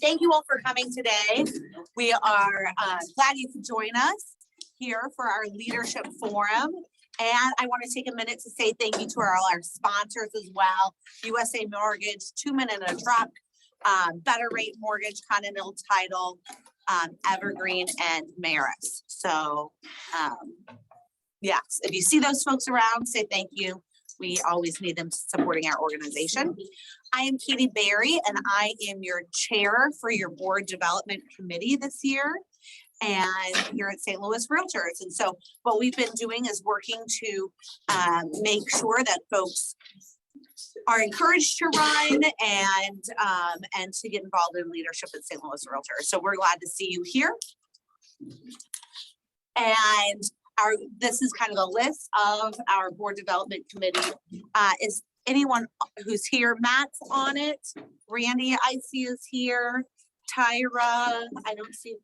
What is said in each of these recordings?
Thank you all for coming today. We are glad you could join us here for our leadership forum. And I want to take a minute to say thank you to all our sponsors as well. USA Mortgage, 2 Men and a Truck, Better Rate Mortgage, Continental Title, Evergreen, and Maris. So yes, if you see those folks around, say thank you. We always need them supporting our organization. I am Katie Berry, and I am your chair for your board development committee this year and here at St. Louis Realtors. And so what we've been doing is working to make sure that folks are encouraged to run and to get involved in leadership at St. Louis Realtors. So we're glad to see you here. And this is kind of a list of our board development committee. Is anyone who's here? Matt's on it. Randy, I see, is here. Tyra, I don't see,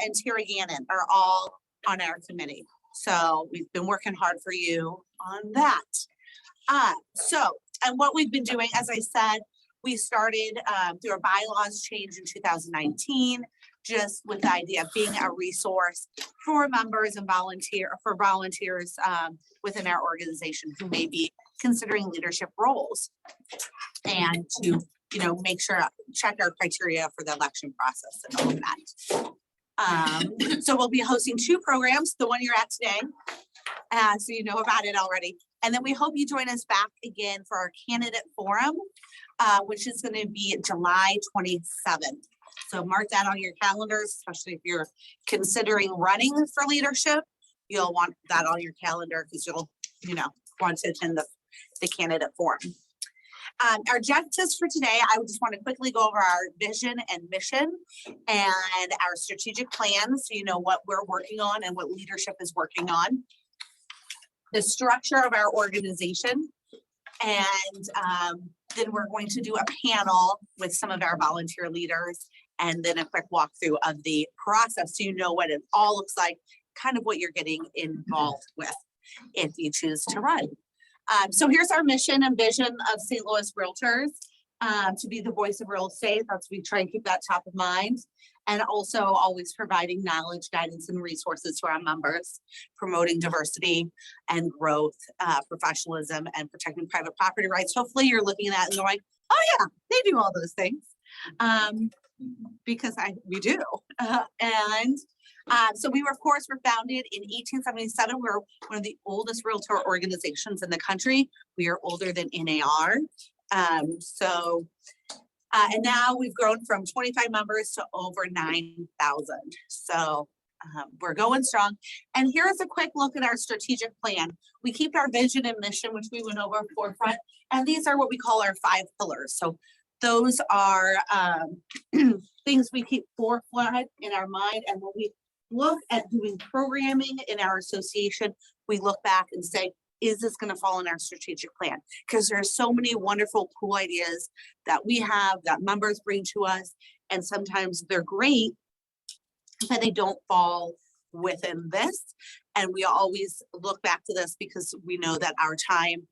and Terry Gannon are all on our committee. So we've been working hard for you on that. And what we've been doing, as I said, we started through a bylaws change in 2019, just with the idea of being a resource for members and volunteers within our organization who may be considering leadership roles, and to make sure check our criteria for the election process and all of that. So we'll be hosting 2 programs, the one you're at today, so you know about it already. And then we hope you join us back again for our candidate forum, which is going to be July 27th. So mark that on your calendars, especially if you're considering running for leadership. You'll want that on your calendar because you'll, want to attend the candidate forum. Our objectives for today, I just want to quickly go over our vision and mission and our strategic plans, so you know what we're working on and what leadership is working on. The structure of our organization, and then we're going to do a panel with some of our volunteer leaders, and then a quick walkthrough of the process so you know what it all looks like, kind of what you're getting involved with if you choose to run. So here's our mission and vision of St. Louis Realtors, to be the voice of real estate. That's we try and keep that top of mind, and also always providing knowledge, guidance, and resources to our members, promoting diversity and growth, professionalism, and protecting private property rights. Hopefully you're looking at that and going, oh yeah, they do all those things, because we do. So we were, of course, were founded in 1877. We're one of the oldest realtor organizations in the country. We are older than NAR. And now we've grown from 25 members to over 9,000. So we're going strong. And here's a quick look at our strategic plan. We keep our vision and mission, which we went over forefront. And these are what we call our 5 pillars. So those are things we keep forefront in our mind. And when we look at doing programming in our association, we look back and say, is this going to fall in our strategic plan? Because there are so many wonderful, cool ideas that we have that members bring to us. And sometimes they're great, but they don't fall within this. And we always look back to this because we know that our time,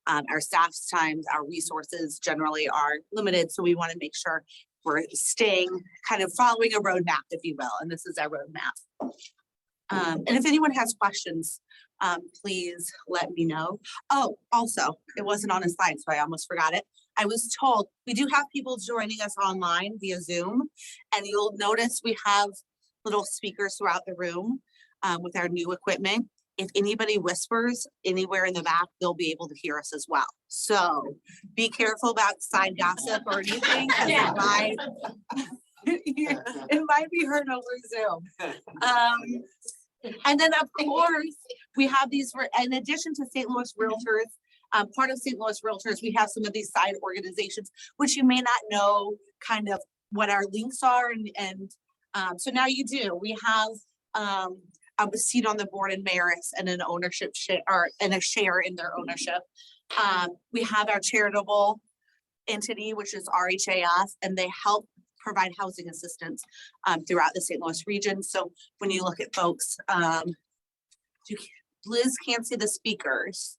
our staff's times, our resources generally are limited. So we want to make sure we're staying kind of following a roadmap, if you will. And this is our roadmap. And if anyone has questions, please let me know. Oh, also, it wasn't on a slide, so I almost forgot it. I was told we do have people joining us online via Zoom, and you'll notice we have little speakers throughout the room with our new equipment. If anybody whispers anywhere in the back, they'll be able to hear us as well. So be careful about side gossip or anything. Yeah. It might be heard over Zoom. And then, of course, we have these, in addition to St. Louis Realtors, part of St. Louis Realtors, we have some of these side organizations, which you may not know kind of what our links are. And so now you do. We have a seat on the board in Maris and an ownership share, or and a share in their ownership. We have our charitable entity, which is RHAS, and they help provide housing assistance throughout the St. Louis region. So when you look at folks, Liz can't see the speakers.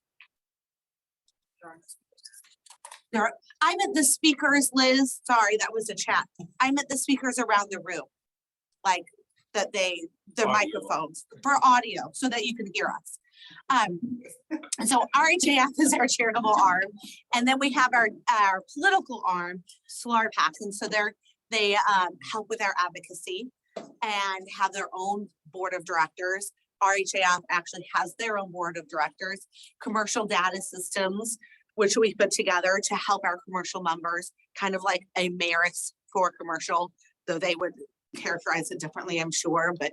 I'm at the speakers, Liz, sorry, that was a chat. I'm at the speakers around the room. Like the microphones for audio so that you can hear us. And so RHAF is our charitable arm. And then we have our political arm, SLARPAC. And so they help with our advocacy and have their own board of directors. RHAF actually has their own board of directors, commercial data systems, which we put together to help our commercial members, kind of like a Maris for commercial, though they would characterize it differently, I'm sure, but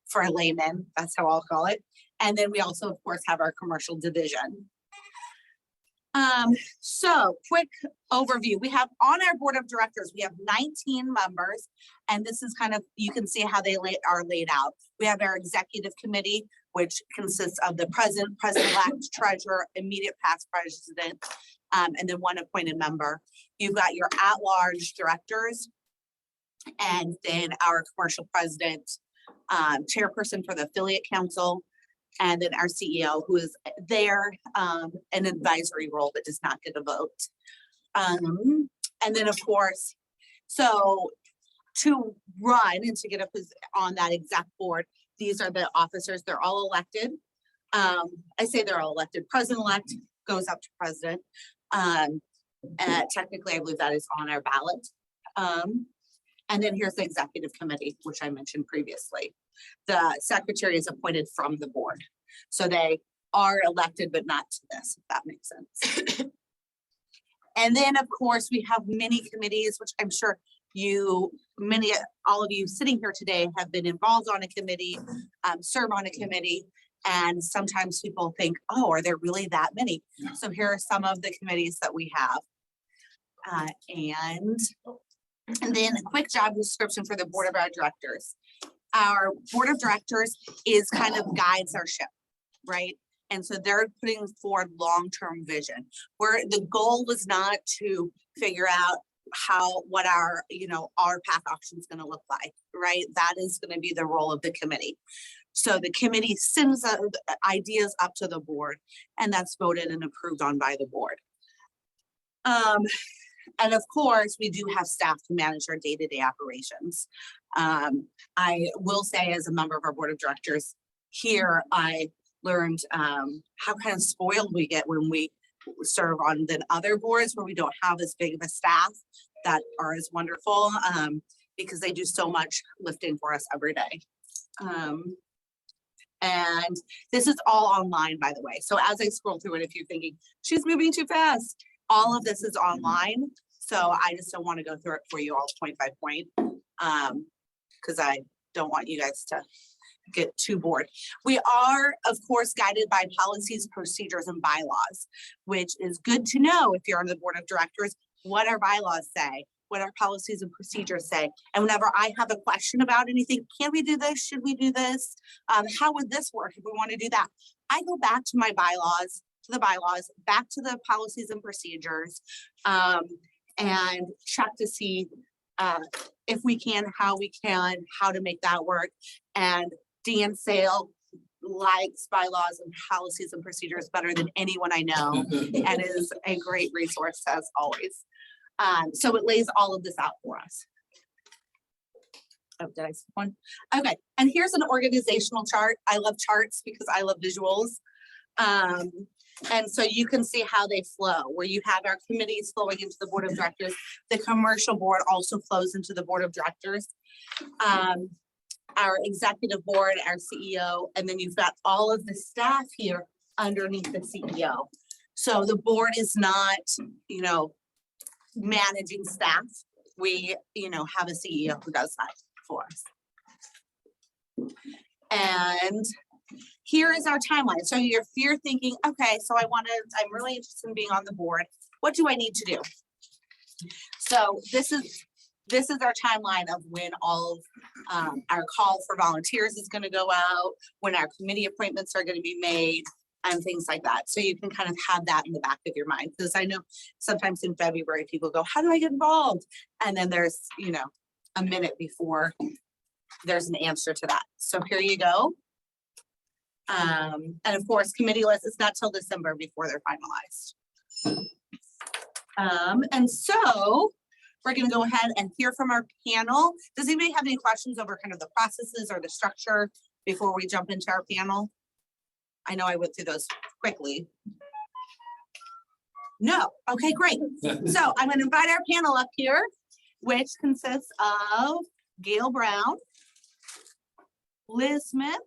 for a layman, that's how I'll call it. And then we also, of course, have our commercial division. So quick overview. We have on our board of directors, we have 19 members, and this is kind of, you can see how they are laid out. We have our executive committee, which consists of the president-elect, treasurer, immediate past president, and then one appointed member. You've got your at-large directors, and then our commercial president, chairperson for the affiliate council, and then our CEO, who is there, an advisory role but does not get a vote. And then of course, so to run and to get up on that exec board, these are the officers, they're all elected. I say they're all elected. President-elect goes up to president. Technically, I believe that is on our ballot. And then here's the executive committee, which I mentioned previously. The secretary is appointed from the board. So they are elected, but not to this, if that makes sense. And then of course, we have many committees, which I'm sure all of you sitting here today have been involved on a committee, serve on a committee. And sometimes people think, oh, are there really that many? So here are some of the committees that we have. And then a quick job description for the board of our directors. Our board of directors is kind of guides our ship, right? And so they're putting forward long-term vision, where the goal is not to figure out what our path auction is going to look like, right? That is going to be the role of the committee. So the committee sends ideas up to the board, and that's voted and approved on by the board. And of course, we do have staff to manage our day-to-day operations. I will say, as a member of our board of directors here, I learned how kind of spoiled we get when we serve on than other boards where we don't have as big of a staff that are as wonderful, because they do so much lifting for us every day. And this is all online, by the way. So as I scroll through it, if you're thinking, she's moving too fast, all of this is online. So I just don't want to go through it for you all point by point, because I don't want you guys to get too bored. We are, of course, guided by policies, procedures, and bylaws, which is good to know if you're on the board of directors, what our bylaws say, what our policies and procedures say. And whenever I have a question about anything, can we do this? Should we do this? How would this work if we want to do that? I go back to my bylaws, back to the policies and procedures, and check to see if we can, how to make that work. And Dan Sale likes bylaws and policies and procedures better than anyone I know, and is a great resource as always. So it lays all of this out for us. Oh, did I skip one? Okay, and here's an organizational chart. I love charts because I love visuals. And so you can see how they flow, where you have our committees flowing into the board of directors. The commercial board also flows into the board of directors. Our executive board, our CEO, and then you've got all of the staff here underneath the CEO. So the board is not, managing staff. We, have a CEO who does that for us. And here is our timeline. So if you're thinking, okay, so I'm really interested in being on the board. What do I need to do? So this is our timeline of when all of our call for volunteers is going to go out, when our committee appointments are going to be made, and things like that. So you can kind of have that in the back of your mind, because I know sometimes in February people go, how do I get involved? And then there's, a minute before there's an answer to that. So here you go. And of course, committee list is not till December before they're finalized. And so we're gonna go ahead and hear from our panel. Does anybody have any questions over kind of the processes or the structure before we jump into our panel? I know I went through those quickly. No, okay, great. So I'm gonna invite our panel up here, which consists of Gail Brown, Liz Smith,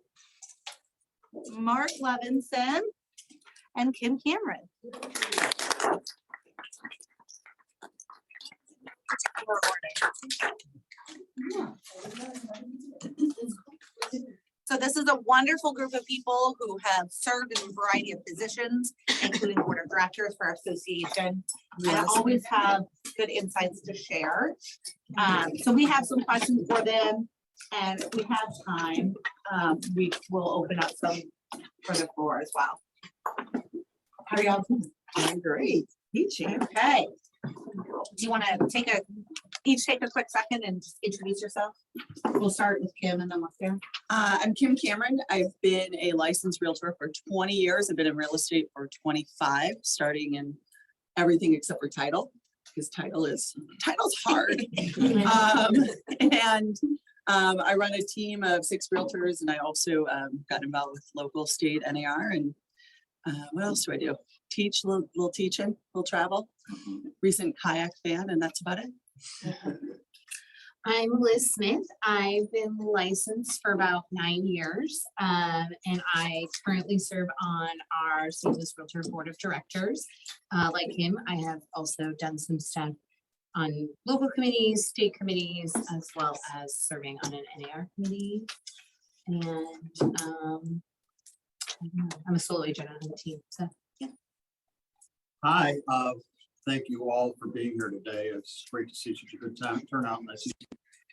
Mark Levinson, and Kim Cameron. So this is a wonderful group of people who have served in a variety of positions, including board of directors for our association, and always have good insights to share. So we have some questions for them, and if we have time, we will open up some for the floor as well. How are y'all doing? I'm great. Teaching. Okay. Do you want to each take a quick second and just introduce yourself? We'll start with Kim and then let's go. I'm Kim Cameron. I've been a licensed realtor for 20 years. I've been in real estate for 25, starting in everything except for title, because title's hard. I run a team of 6 realtors, and I also got involved with local state NAR. And what else do I do? Teach, little teaching, little travel, recent kayak fan, and that's about it. I'm Liz Smith. I've been licensed for about 9 years, and I currently serve on our St. Louis Realtor Board of Directors. Like him, I have also done some stuff on local committees, state committees, as well as serving on an NAR committee. And I'm a solo agent on the team. So yeah. Hi, thank you all for being here today. It's great to see such a good turnout, and I see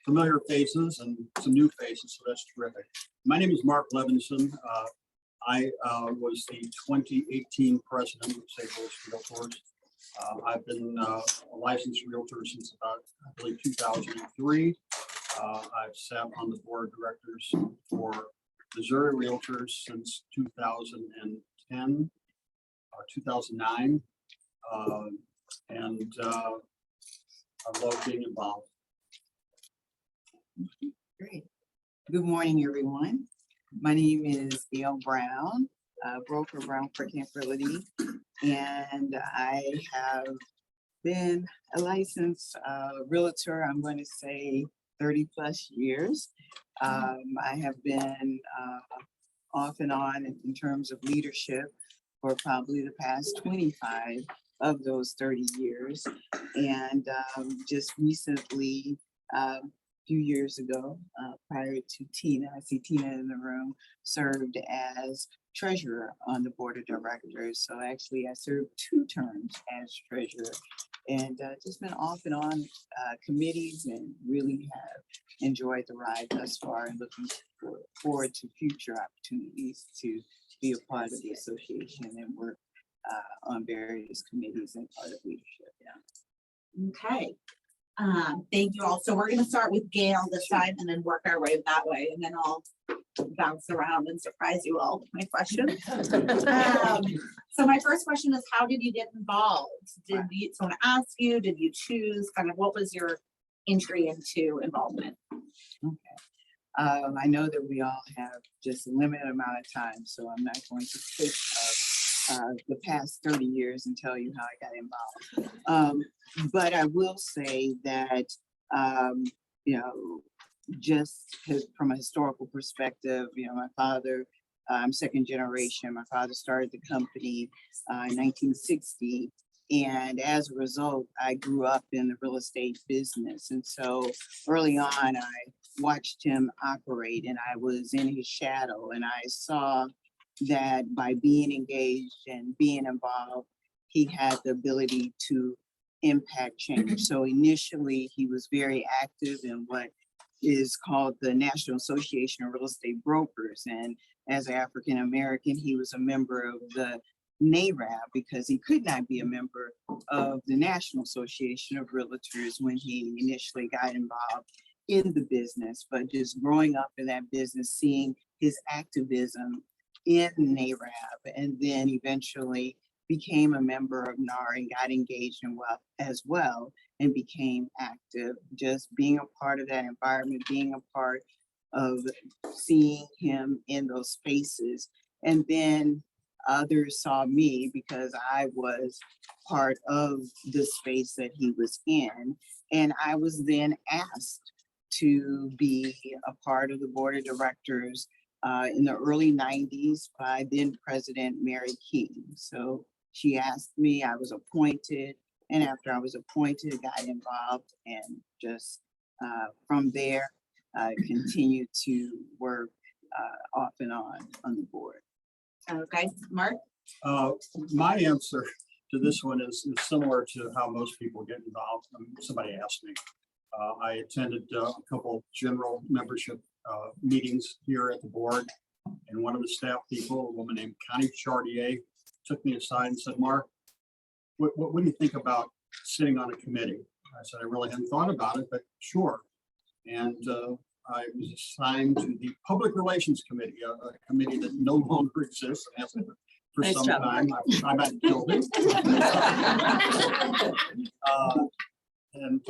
familiar faces and some new faces, so that's terrific. My name is Mark Levinson. I was the 2018 president of St. Louis Realtors. I've been a licensed realtor since about, I believe, 2003. I've sat on the board of directors for Missouri Realtors since 2010 or 2009. I love being involved. Great. Good morning, everyone. My name is Gail Brown, broker Brown Freaking Realty, and I have been a licensed realtor, I'm going to say 30 plus years. I have been off and on in terms of leadership for probably the past 25 of those 30 years. And just recently, a few years ago, prior to Tina, I see Tina in the room, served as treasurer on the board of directors. So actually I served 2 terms as treasurer, and just been off and on committees, and really have enjoyed the ride thus far, and looking forward to future opportunities to be a part of the association and work on various committees and part of leadership. Yeah. Okay. Thank you all. So we're going to start with Gail this time and then work our way that way, and then I'll bounce around and surprise you all with my questions. So my first question is, how did you get involved? Did someone ask you? Did you choose? Kind of what was your entry into involvement? Okay. I know that we all have just a limited amount of time, so I'm not going to take the past 30 years and tell you how I got involved. But I will say that, just from a historical perspective, my father, I'm second generation. My father started the company in 1960. And as a result, I grew up in the real estate business. And so early on, I watched him operate, and I was in his shadow, and I saw that by being engaged and being involved, he had the ability to impact change. So initially, he was very active in what is called the National Association of Real Estate Brokers. And as an African American, he was a member of the NAREB because he could not be a member of the National Association of Realtors when he initially got involved in the business. But just growing up in that business, seeing his activism in NAREB, and then eventually became a member of NAR and got engaged in as well, and became active, just being a part of that environment, being a part of seeing him in those spaces. And then others saw me because I was part of the space that he was in. And I was then asked to be a part of the board of directors in the early 90s by then President Mary King. So she asked me, I was appointed, and after I was appointed, got involved, and just from there, continued to work off and on the board. Okay, Mark? My answer to this one is similar to how most people get involved. Somebody asked me. I attended a couple general membership meetings here at the board, and one of the staff people, a woman named Connie Chartier, took me aside and said, "Mark, what do you think about sitting on a committee?" I said, "I really hadn't thought about it, but sure." And I was assigned to the Public Relations Committee, a committee that no longer exists and hasn't for Nice some job, time. I'm at building. And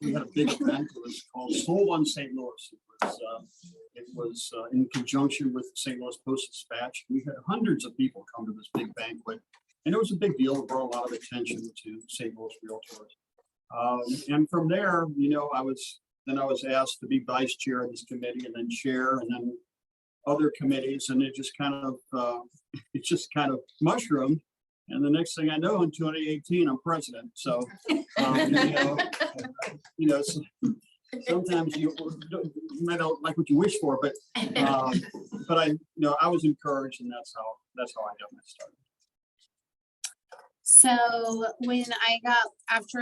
we had a big event. It was called Soul One St. Louis. It was in conjunction with St. Louis Post-Dispatch. We had hundreds of people come to this big banquet, and it was a big deal. It brought a lot of attention to St. Louis Realtors. And from there, you know, I was asked to be vice chair of this committee, and then chair, and then other committees, and it just kind of mushroomed. And the next thing I know, in 2018, I'm president. So, sometimes you might not like what you wish for, but I was encouraged, and that's how I got my start. So when I got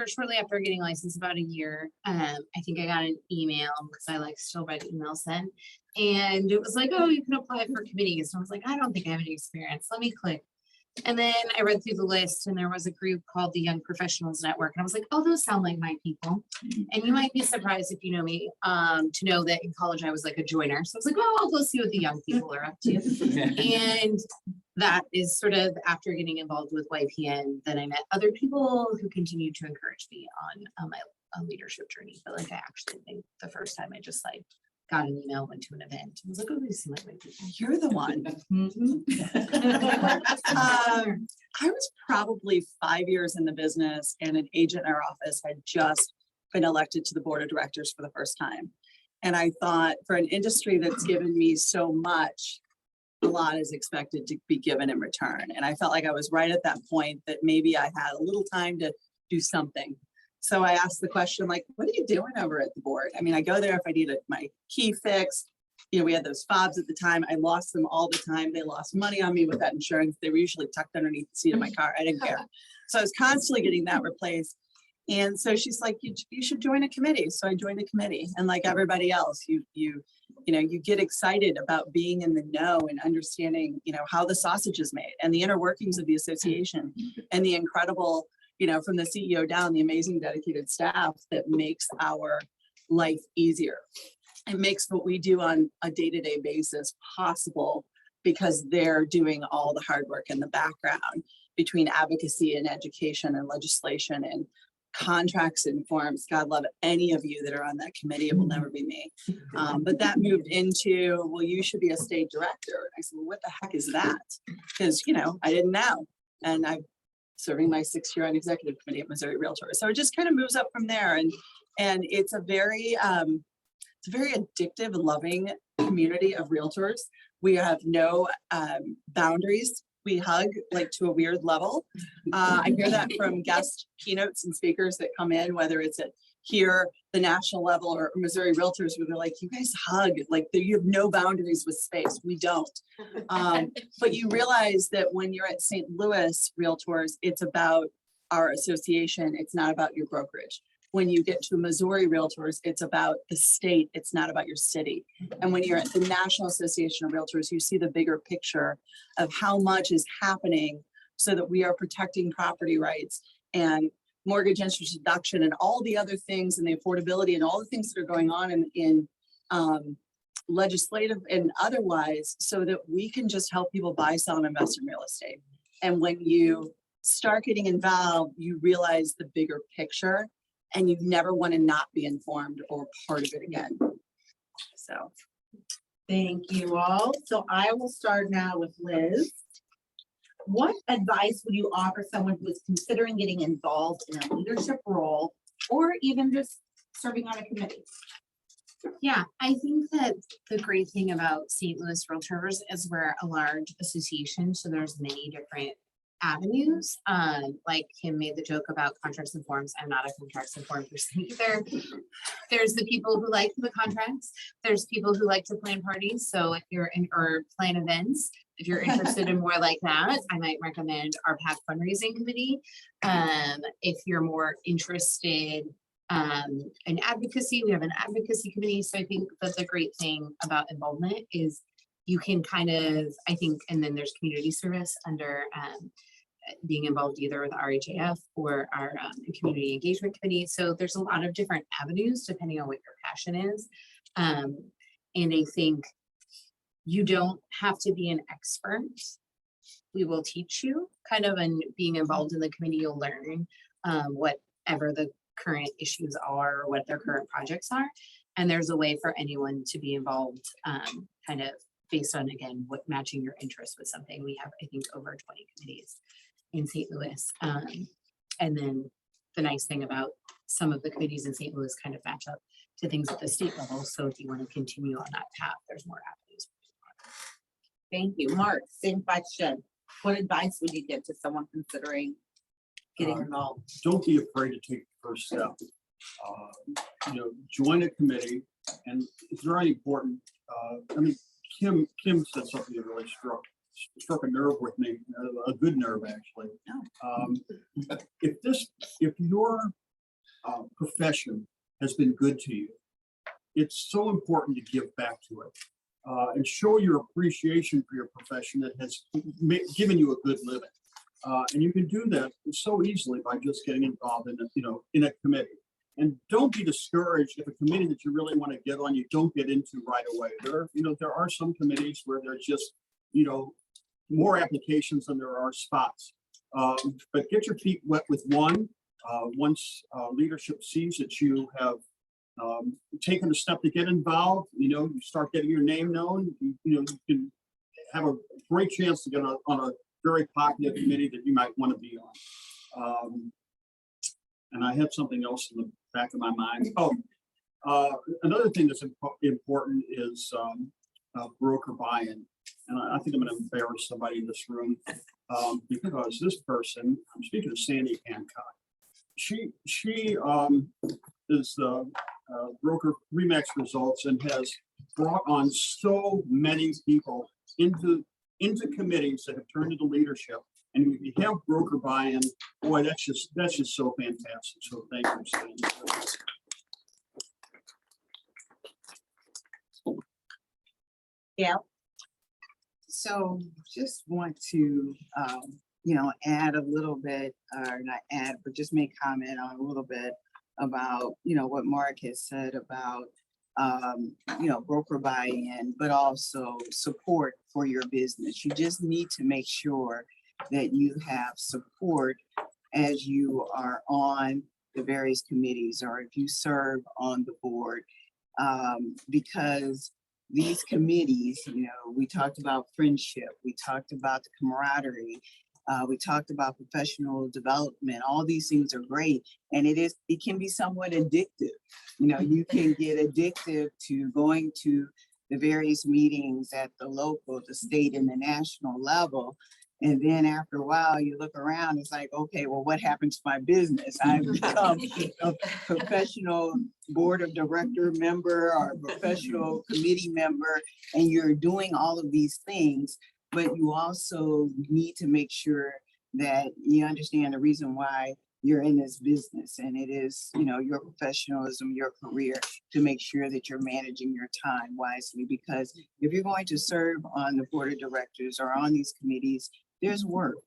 shortly after getting licensed, about a year, I think I got an email because I still read emails then. And it was like, oh, you can apply for committees. And I was like, I don't think I have any experience. Let me click. And then I read through the list, and there was a group called the Young Professionals Network. And I was like, oh, those sound like my people. And you might be surprised if you know me, to know that in college I was like a joiner. So I was like, oh, I'll go see what the young people are up to. And that is sort of after getting involved with YPN, then I met other people who continued to encourage me on my leadership journey. But I actually think the first time I just got an email, went to an event, and was like, oh, these seem like my people. You're the one. I was probably 5 years in the business, and an agent in our office had just been elected to the board of directors for the first time. And I thought, for an industry that's given me so much, a lot is expected to be given in return. And I felt like I was right at that point that maybe I had a little time to do something. So I asked the question, like, what are you doing over at the board? I mean, I go there if I need my key fixed. You know, we had those fobs at the time. I lost them all the time. They lost money on me with that insurance. They were usually tucked underneath the seat of my car. I didn't care. So I was constantly getting that replaced. And so she's like, you should join a committee. So I joined a committee. And like everybody else, you get excited about being in the know and understanding, how the sausage is made and the inner workings of the association and the incredible, from the CEO down, the amazing dedicated staff that makes our life easier. It makes what we do on a day-to-day basis possible because they're doing all the hard work in the background between advocacy and education and legislation and contracts and forms. God love any of you that are on that committee. It will never be me. But that moved into, well, you should be a state director. And I said, well, what the heck is that? Because, I didn't know. And I'm serving my 6th year on executive committee at Missouri Realtors. So it just kind of moves up from there. And it's a very addictive and loving community of realtors. We have no boundaries. We hug to a weird level. I hear that from guest keynotes and speakers that come in, whether it's at here, the national level, or Missouri Realtors, where they're like, you guys hug, you have no boundaries with space. We don't. But you realize that when you're at St. Louis Realtors, it's about our association. It's not about your brokerage. When you get to Missouri Realtors, it's about the state. It's not about your city. And when you're at the National Association of Realtors, you see the bigger picture of how much is happening so that we are protecting property rights and mortgage interest deduction and all the other things and the affordability and all the things that are going on in legislative and otherwise, so that we can just help people buy, sell, and invest in real estate. And when you start getting involved, you realize the bigger picture and you never want to not be informed or part of it again. So. Thank you all. So I will start now with Liz. What advice would you offer someone who is considering getting involved in a leadership role or even just serving on a committee? Yeah, I think that the great thing about St. Louis Realtors is we're a large association, so there's many different avenues. Like Kim made the joke about contracts and forms. I'm not a contracts and form person either. There's the people who like the contracts. There's people who like to plan parties. So if you're in or plan events, if you're interested in more like that, I might recommend our PAC fundraising committee. If you're more interested in advocacy, we have an advocacy committee. So I think that's a great thing about involvement is you can kind of, I think, and then there's community service under being involved either with RHAF or our community engagement committee. So there's a lot of different avenues depending on what your passion is. And I think you don't have to be an expert. We will teach you kind of, and being involved in the committee, you'll learn whatever the current issues are or what their current projects are. And there's a way for anyone to be involved kind of based on, again, what matching your interest with something. We have, I think, over 20 committees in St. Louis. And then the nice thing about some of the committees in St. Louis kind of match up to things at the state level. So if you want to continue on that path, there's more avenues. Thank you. Mark, same question. What advice would you give to someone considering getting involved? Don't be afraid to take the first step. Join a committee, and it's very important. Kim said something that really struck a nerve with me, a good nerve actually. If your profession has been good to you, it's so important to give back to it and show your appreciation for your profession that has given you a good living. And you can do that so easily by just getting involved in a committee. And don't be discouraged if a committee that you really want to get on, you don't get into right away. There are some committees where there's just, more applications than there are spots. But get your feet wet with one. Once leadership sees that you have taken a step to get involved, you start getting your name known, you can have a great chance to get on a very popular committee that you might want to be on. And I had something else in the back of my mind. Another thing that's important is broker buy-in. And I think I'm going to embarrass somebody in this room because this person, I'm speaking of Sandy Hancock. She is broker Remax Results and has brought on so many people into committees that have turned into leadership. And if you have broker buy-in, boy, that's just so fantastic. So thank you, Sandy. Yeah. So just want to, add a little bit, or not add, but just make comment on a little bit about, what Mark has said about, broker buy-in, but also support for your business. You just need to make sure that you have support as you are on the various committees or if you serve on the board, because these committees, we talked about friendship, we talked about the camaraderie, we talked about professional development. All these things are great, and it can be somewhat addictive. You can get addictive to going to the various meetings at the local, the state, and the national level. And then after a while, you look around, it's like, okay, well, what happened to my business? I've become a professional board of director member or a professional committee member, and you're doing all of these things, but you also need to make sure that you understand the reason why you're in this business. And it is, your professionalism, your career, to make sure that you're managing your time wisely. Because if you're going to serve on the board of directors or on these committees, there's work,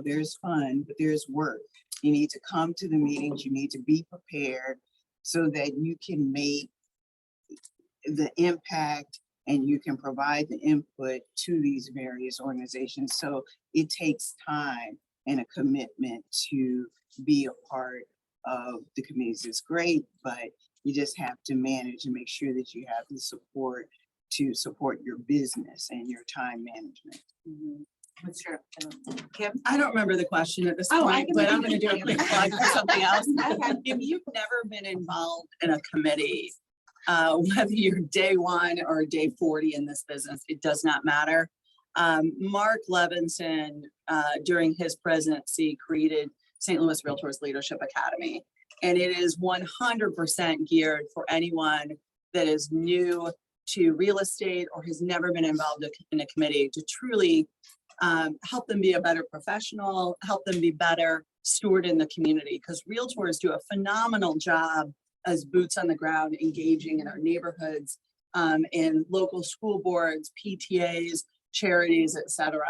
there's fun, but there's work. You need to come to the meetings, you need to be prepared so that you can make the impact and you can provide the input to these various organizations. So it takes time and a commitment to be a part of the communities is great, but you just have to manage and make sure that you have the support to support your business and your time management. What's your, Kim? I don't remember the question at this Oh, I point, can but make I'm it gonna do a easy. quick plug for something else. Okay. If you've never been involved in a committee, whether you're day 1 or day 40 in this business, it does not matter. Mark Levinson, during his presidency, created St. Louis Realtors Leadership Academy. And it is 100% geared for anyone that is new to real estate or has never been involved in a committee to truly help them be a better professional, help them be better steward in the community. Because realtors do a phenomenal job as boots on the ground, engaging in our neighborhoods, in local school boards, PTAs, charities, etc.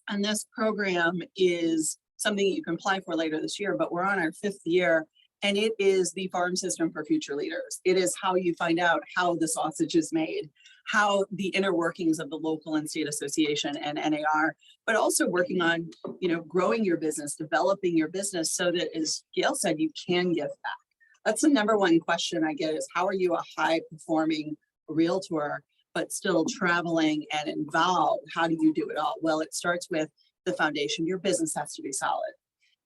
And this program is something you can apply for later this year, but we're on our 5th year, and it is the farm system for future leaders. It is how you find out how the sausage is made, how the inner workings of the local and state association and NAR, but also working on, growing your business, developing your business so that, as Gail said, you can give back. That's the number one question I get is, how are you a high performing realtor, but still traveling and involved? How do you do it all? Well, it starts with the foundation. Your business has to be solid.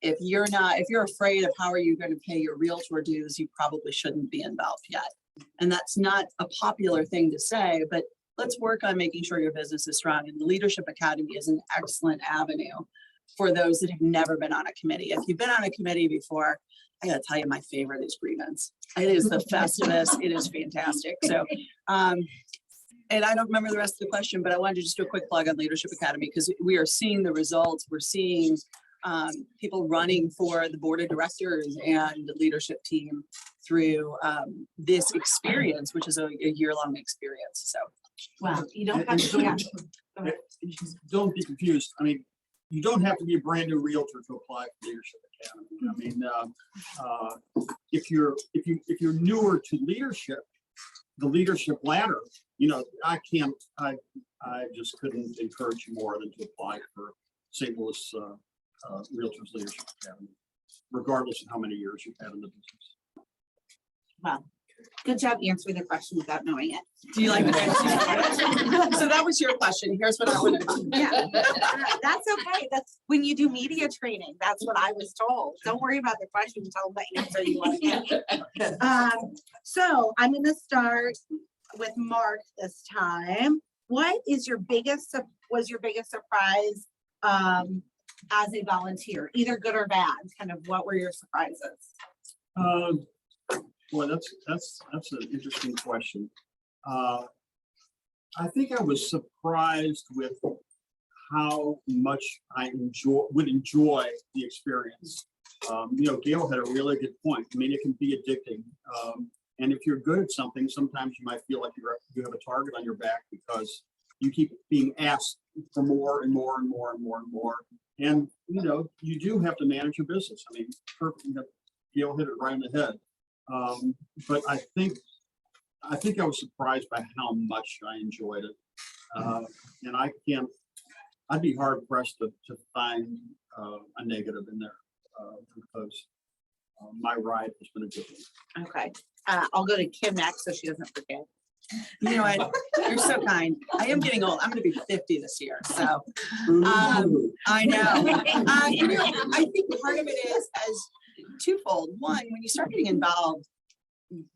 If you're afraid of how are you going to pay your realtor dues, you probably shouldn't be involved yet. And that's not a popular thing to say, but let's work on making sure your business is strong. And the Leadership Academy is an excellent avenue for those that have never been on a committee. If you've been on a committee before, I gotta tell you, my favorite is grievance. It is the festivus. It is fantastic. So, and I don't remember the rest of the question, but I wanted to just do a quick plug on Leadership Academy because we are seeing the results. We're seeing people running for the board of directors and the leadership team through this experience, which is a year-long experience. So, Well, you don't And have to, yeah. don't be confused. I mean, you don't have to be a brand new realtor to apply for Leadership Academy. I mean, if you're newer to leadership, the leadership ladder, I just couldn't encourage you more than to apply for St. Louis Realtors Leadership Academy, regardless of how many years you've had in the business. Well, good job answering the question without knowing it. do you like that? So that was your question. Here's what I wanted to. Yeah, that's okay. That's when you do media training. That's what I was told. Don't worry about the question. Tell them the answer you want to get. So I'm going to start with Mark this time. What is your biggest surprise as a volunteer, either good or bad? Kind of what were your surprises? Boy, that's an interesting question. I think I was surprised with how much I would enjoy the experience. Gail had a really good point. I mean, it can be addicting. And if you're good at something, sometimes you might feel like you have a target on your back because you keep being asked for more and more and more and more and more. And, you do have to manage your business. I mean, Gail hit it right in the head. But I think I was surprised by how much I enjoyed it. And I'd be hard pressed to find a negative in there because my ride has been a good one. Okay, I'll go to Kim next so she doesn't forget. You know what? You're so kind. I am getting old. I'm going to be 50 this year. So I know. I think part of it is as twofold. One, when you start getting involved,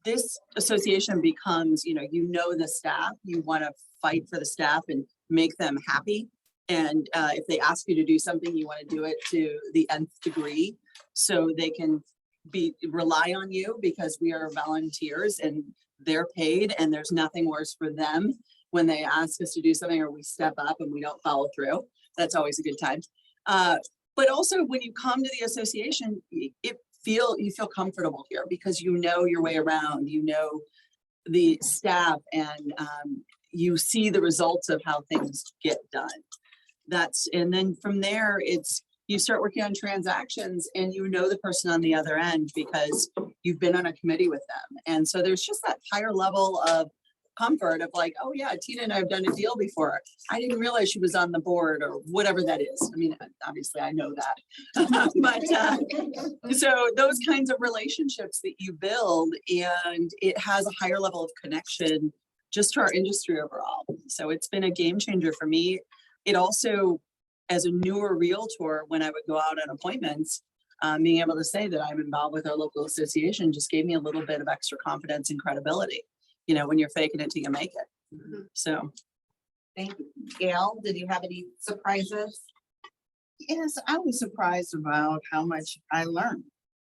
this association becomes, the staff. You want to fight for the staff and make them happy. And if they ask you to do something, you want to do it to the nth degree so they can rely on you because we are volunteers and they're paid, and there's nothing worse for them when they ask us to do something or we step up and we don't follow through. That's always a good time. But also when you come to the association, you feel comfortable here because you know your way around, the staff, and you see the results of how things get done. And then from there, you start working on transactions and the person on the other end because you've been on a committee with them. And so there's just that higher level of comfort of like, oh yeah, Tina and I have done a deal before. I didn't realize she was on the board or whatever that is. I mean, obviously I know that. But so those kinds of relationships that you build, and it has a higher level of connection just to our industry overall. So it's been a game changer for me. It also, as a newer Realtor, when I would go out on appointments, being able to say that I'm involved with our local association just gave me a little bit of extra confidence and credibility, you know, when you're faking it till you make it. So. Thank you. Gail, did you have any surprises? Yes, I was surprised about how much I learned,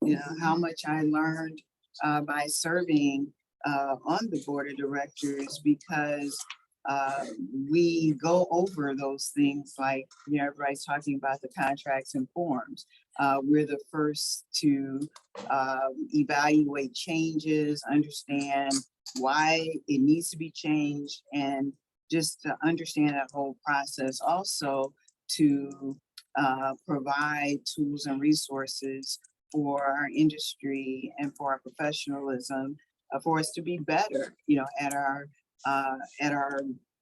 you know, how much I learned by serving on the board of directors, because we go over those things like, you know, everybody's talking about the contracts and forms. We're the first to evaluate changes, understand why it needs to be changed, and just to understand that whole process. Also to provide tools and resources for our industry and for our professionalism, for us to be better, you know, at our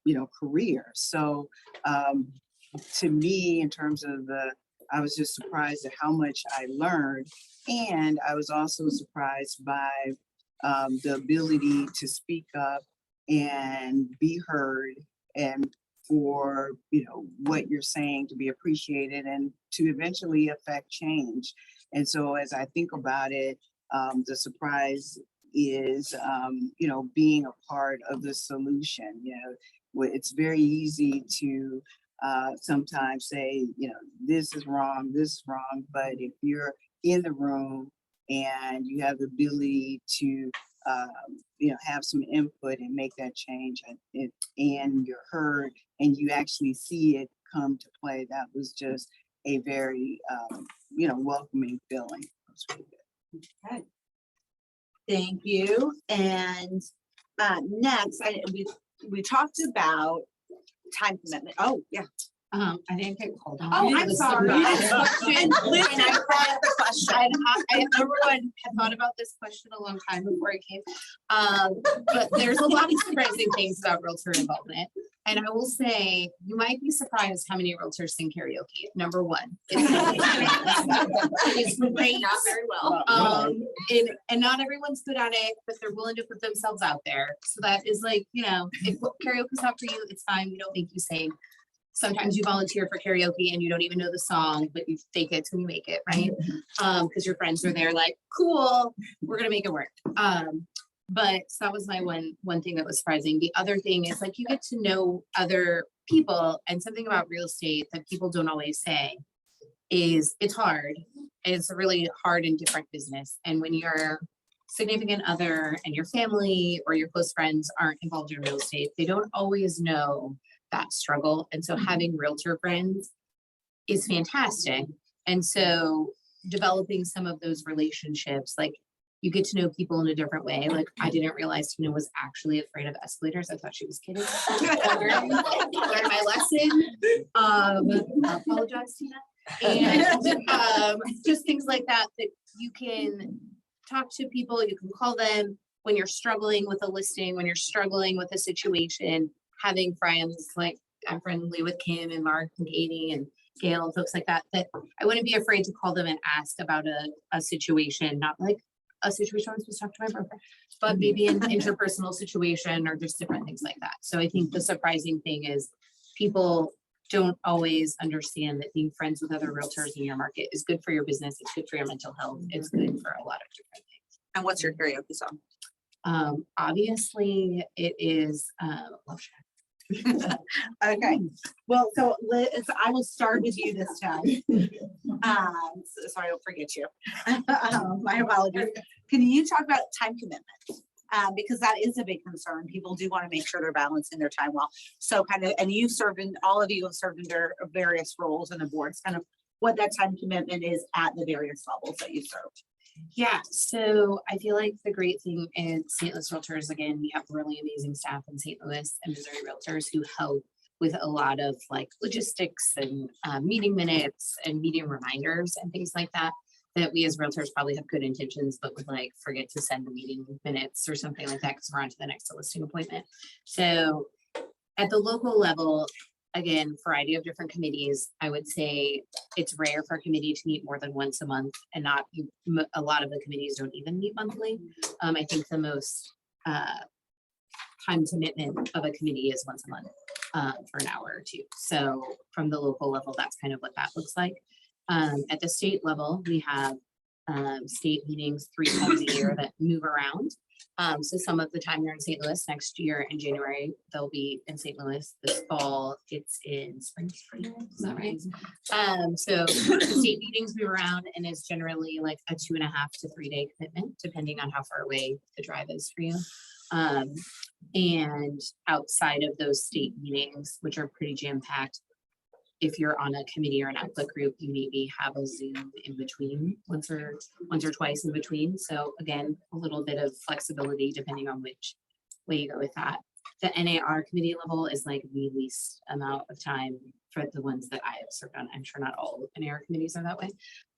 you know, career. So to me, in terms of I was just surprised at how much I learned, and I was also surprised by the ability to speak up and be heard, and for, you know, what you're saying to be appreciated and to eventually affect change. And so as I think about it, the surprise is, you know, being a part of the solution. You know, it's very easy to sometimes say, you know, this is wrong, but if you're in the room and you have the ability to, you know, have some input and make that change, and you're heard and you actually see it come to play, that was just a very, you know, welcoming feeling. It was really good. Okay. Thank you. And next, we talked about time commitment. Oh, yeah. I didn't get called on. Oh, I'm The sorry. surprise. And listen, I brought the question. Everyone had thought about this question a long time before it came. But there's a lot of surprising things about realtor involvement. And I will say, you might be surprised how many realtors sing karaoke. Number one. It's great. Not very well. And not everyone's good at it, but they're willing to put themselves out there. So that is like, you know, if karaoke's not for you, it's fine. We don't make you sing. Sometimes you volunteer for karaoke and you don't even know the song, but you fake it till you make it, right? Because your friends are there like, cool, we're gonna make it work. But so that was my one thing that was surprising. The other thing is like you get to know other people, and something about real estate that people don't always say is it's hard. It's a really hard and different business. And when your significant other and your family or your close friends aren't involved in real estate, they don't always know that struggle. And so having realtor friends is fantastic. And so developing some of those relationships, like you get to know people in a different way. Like I didn't realize Tina was actually afraid of escalators. I thought she was kidding. I learned my lesson. I apologize, Tina. And just things like that, that you can talk to people, you can call them when you're struggling with a listing, when you're struggling with a situation. Having friends, like I'm friendly with Kim and Mark and Katie and Gail and folks like that, that I wouldn't be afraid to call them and ask about a situation, not like a situation I'm supposed to talk to my broker, but maybe an interpersonal situation or just different things like that. So I think the surprising thing is people don't always understand that being friends with other realtors in your market is good for your business. It's good for your mental health. It's good for a lot of different things. And what's your karaoke song? Obviously it is Love Shack. Okay, well, so Liz, I will start with you this time. So I don't forget you. My apologies. Can you talk about time commitment? Because that is a big concern. People do want to make sure they're balancing their time well. So kind of, and you served in, all of you have served in their various roles in the boards, kind of what that time commitment is at the various levels that you served. Yeah, so I feel like the great thing in St. Louis Realtors, again, we have really amazing staff in St. Louis and Missouri Realtors who help with a lot of like logistics and meeting minutes and meeting reminders and things like that. that we as realtors probably have good intentions, but would like forget to send the meeting minutes or something like that because we're on to the next listing appointment. So at the local level, again, variety of different committees, I would say it's rare for a committee to meet more than once a month and not, a lot of the committees don't even meet monthly. I think the most time commitment of a committee is once a month for an hour or two. So from the local level, that's kind of what that looks like. At the state level, we have state meetings 3 times a year that move around. So some of the time they're in St. Louis. Next year in January, they'll be in St. Louis. This fall, it's in Spring, is that right? So the state meetings move around and it's generally like a 2.5 to 3 day commitment, depending on how far away the drive is for you. And outside of those state meetings, which are pretty jam-packed, if you're on a committee or an output group, you maybe have a Zoom in between once or twice in between. So again, a little bit of flexibility depending on which way you go with that. The NAR committee level is like the least amount of time for the ones that I have served on. I'm sure not all NAR committees are that way,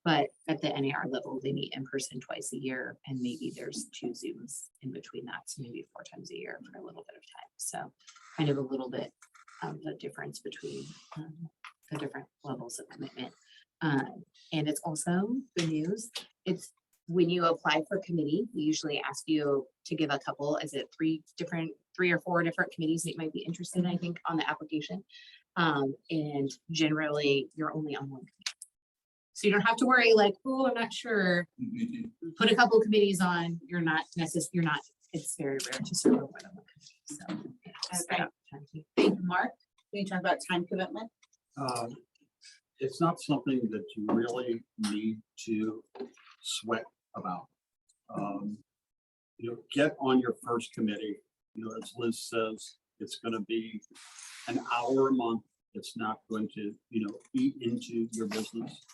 but at the NAR level, they meet in person twice a year and maybe there's 2 Zooms in between that. So maybe 4 times a year for a little bit of time. So kind of a little bit of the difference between the different levels of commitment. And it's also good news. It's when you apply for committee, we usually ask you to give a couple, is it 3 or 4 different committees that you might be interested in, I think, on the application. And generally you're only on one committee. So you don't have to worry like, oh, I'm not sure. Put a couple committees on, it's very rare to serve on more than one committee. So yeah, spread out the time. Thank you, Mark. Can you talk about time commitment? It's not something that you really need to sweat about. Get on your first committee. As Liz says, it's going to be an hour a month. It's not going to, eat into your business,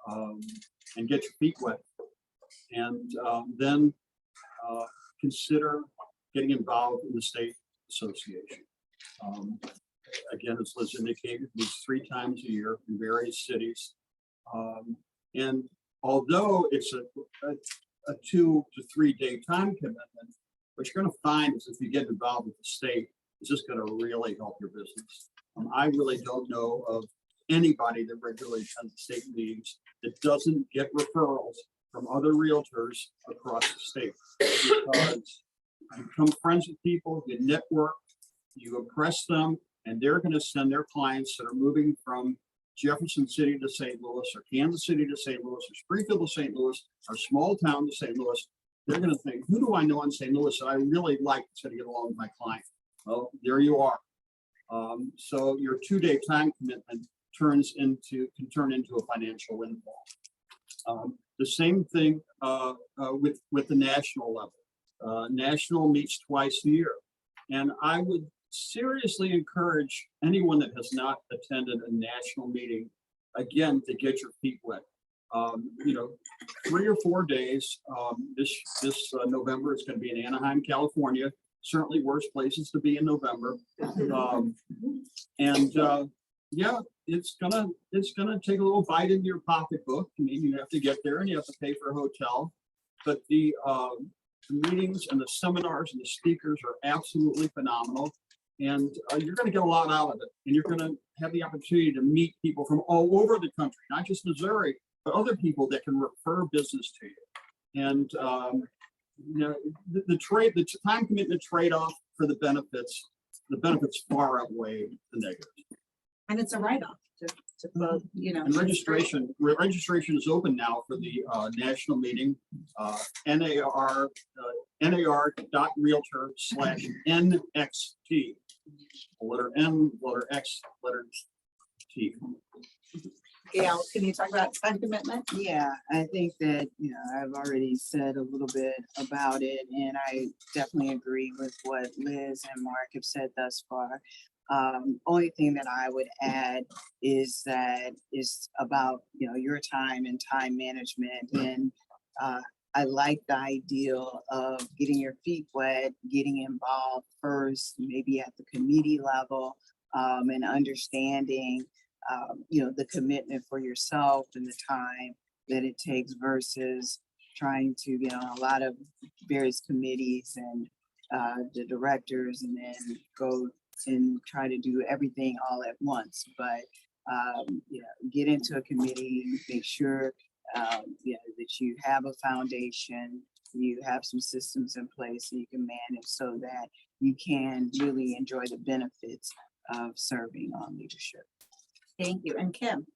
and get your feet wet. And then consider getting involved in the state association. Again, as Liz indicated, it's 3 times a year in various cities. And although it's a 2 to 3 day time commitment, what you're going to find is if you get involved with the state, it's just going to really help your business. I really don't know of anybody that regularly attends the state meetings that doesn't get referrals from other realtors across the state. Because you become friends with people, you network, you impress them, and they're going to send their clients that are moving from Jefferson City to St. Louis, or Kansas City to St. Louis, or Springfield to St. Louis, or small town to St. Louis. They're going to think, who do I know in St. Louis that I really like to get along with my client? Well, there you are. So your 2 day time commitment can turn into a financial windfall. The same thing with the national level. National meets twice a year, and I would seriously encourage anyone that has not attended a national meeting, again, to get your feet wet. 3 or 4 days. This November is going to be in Anaheim, California. Certainly worse places to be in November. Yeah, it's gonna take a little bite into your pocketbook. I mean, you have to get there and you have to pay for a hotel, but the meetings and the seminars and the speakers are absolutely phenomenal. And you're going to get a lot out of it. And you're going to have the opportunity to meet people from all over the country, not just Missouri, but other people that can refer business to you. And the time commitment trade-off for the benefits far outweigh the negatives. And it's a write-off to both, And registration is open now for the national meeting, nar.realtor/NXT. Letter N, letter X, letter T. Gail, can you talk about time commitment? Yeah, I think that, I've already said a little bit about it, and I definitely agree with what Liz and Mark have said thus far. Only thing that I would add is that it's about, your time and time management. And I like the ideal of getting your feet wet, getting involved first, maybe at the committee level, and understanding, the commitment for yourself and the time, that it takes versus trying to get on a lot of various committees and the directors and then go and try to do everything all at once. But get into a committee, make sure that you have a foundation, you have some systems in place so you can manage so that you can really enjoy the benefits of serving on leadership. Thank you. And Kim?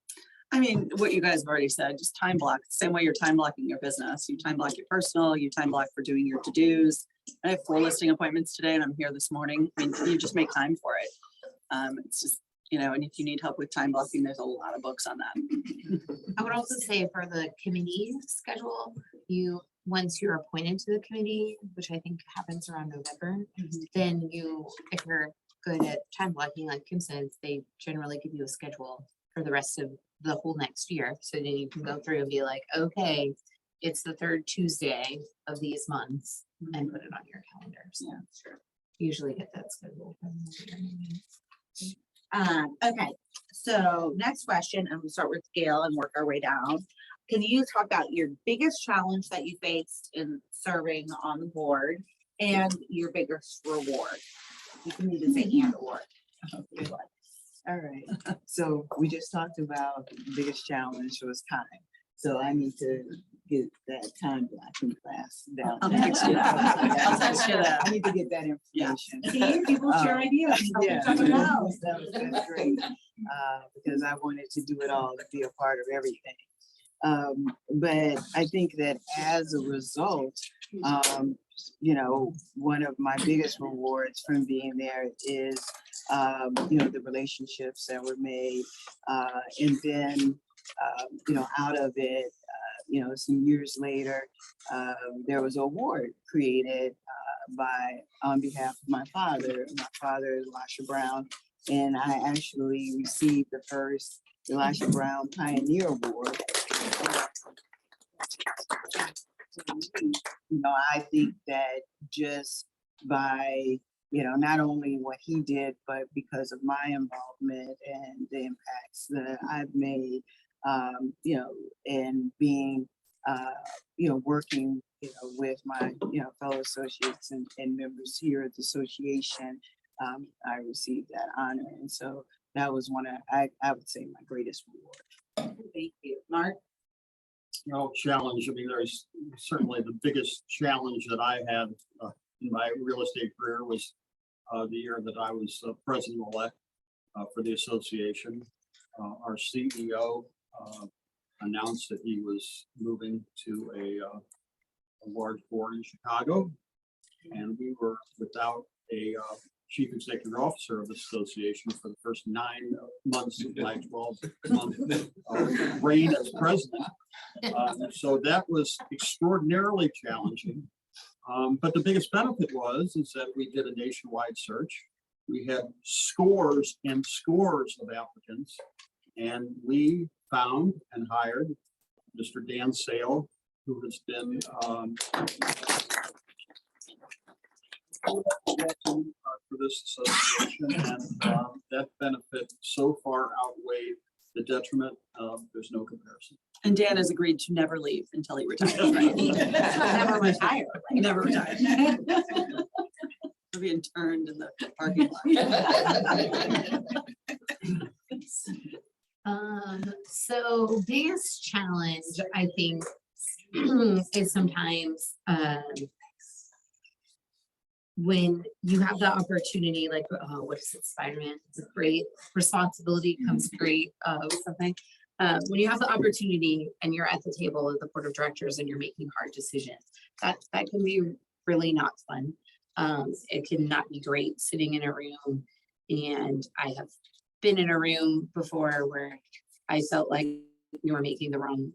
I mean, what you guys have already said, just time block, same way you're time blocking your business, you time block your personal, you time block for doing your to-dos. I have 4 listing appointments today and I'm here this morning. I mean, you just make time for it. It's just, and if you need help with time blocking, there's a lot of books on that. I would also say for the committee schedule, once you're appointed to the committee, which I think happens around November, then if you're good at time blocking, like Kim says, they generally give you a schedule for the rest of the whole next year. So then you can go through and be like, okay, it's the 3rd Tuesday of these months and put it on your calendars. Yeah, sure. Usually get that schedule. Okay, so next question, and we'll start with Gail and work our way down. Can you talk about your biggest challenge that you faced in serving on the board and your biggest reward? You can either say and or. All right, so we just talked about the biggest challenge was time. So I need to get that time blocking class down. I'll text you that. I'll text you that. I need to get that Yeah. information. See, people share ideas. Yeah, Help each other out. that's great, because I wanted to do it all, to be a part of everything. But I think that as a result, one of my biggest rewards from being there is, the relationships that were made, and then, out of it, some years later, there was an award created on behalf of my father. My father is Elisha Brown, and I actually received the first Elisha Brown Pioneer Award. I think that just by, not only what he did, but because of my involvement and the impacts that I've made, and being, working, with my, fellow associates and members here at the association, I received that honor. And so that was one of, I would say, my greatest reward. Thank you. Mark? Challenge. I mean, there's certainly the biggest challenge that I had in my real estate career was the year that I was president-elect for the association. Our CEO announced that he was moving to a large board in Chicago, and we were without a chief executive officer of the association for the first 9 months of my 12-month reign as president. So that was extraordinarily challenging. But the biggest benefit is that we did a nationwide search. We had scores and scores of applicants, and we found and hired Mr. Dan Sale, who has been for this association, and that benefit so far outweighed the detriment. There's no comparison. And Dan has agreed to never leave until he retires. Never retire. Never retire. He'll be interned in the parking lot. So biggest challenge, I think, is sometimes when you have the opportunity, like, what is it, Spider-Man? It's a great responsibility comes great something. When you have the opportunity and you're at the table of the board of directors and you're making hard decisions, that can be really not fun. It can not be great sitting in a room, and I have been in a room before where I felt like you were making the wrong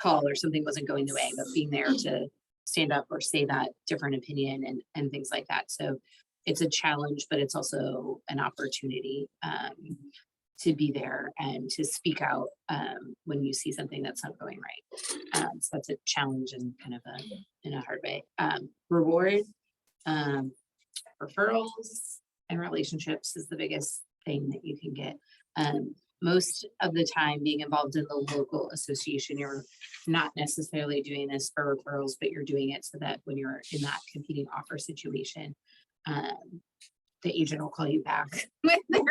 call or something wasn't going the way, but being there to stand up or say that different opinion and things like that. So it's a challenge, but it's also an opportunity to be there and to speak out when you see something that's not going right. So that's a challenge and kind of in a hard way. Reward, referrals and relationships is the biggest thing that you can get. most of the time being involved in the local association, you're not necessarily doing this for referrals, but you're doing it so that when you're in that competing offer situation, the agent will call you back when they're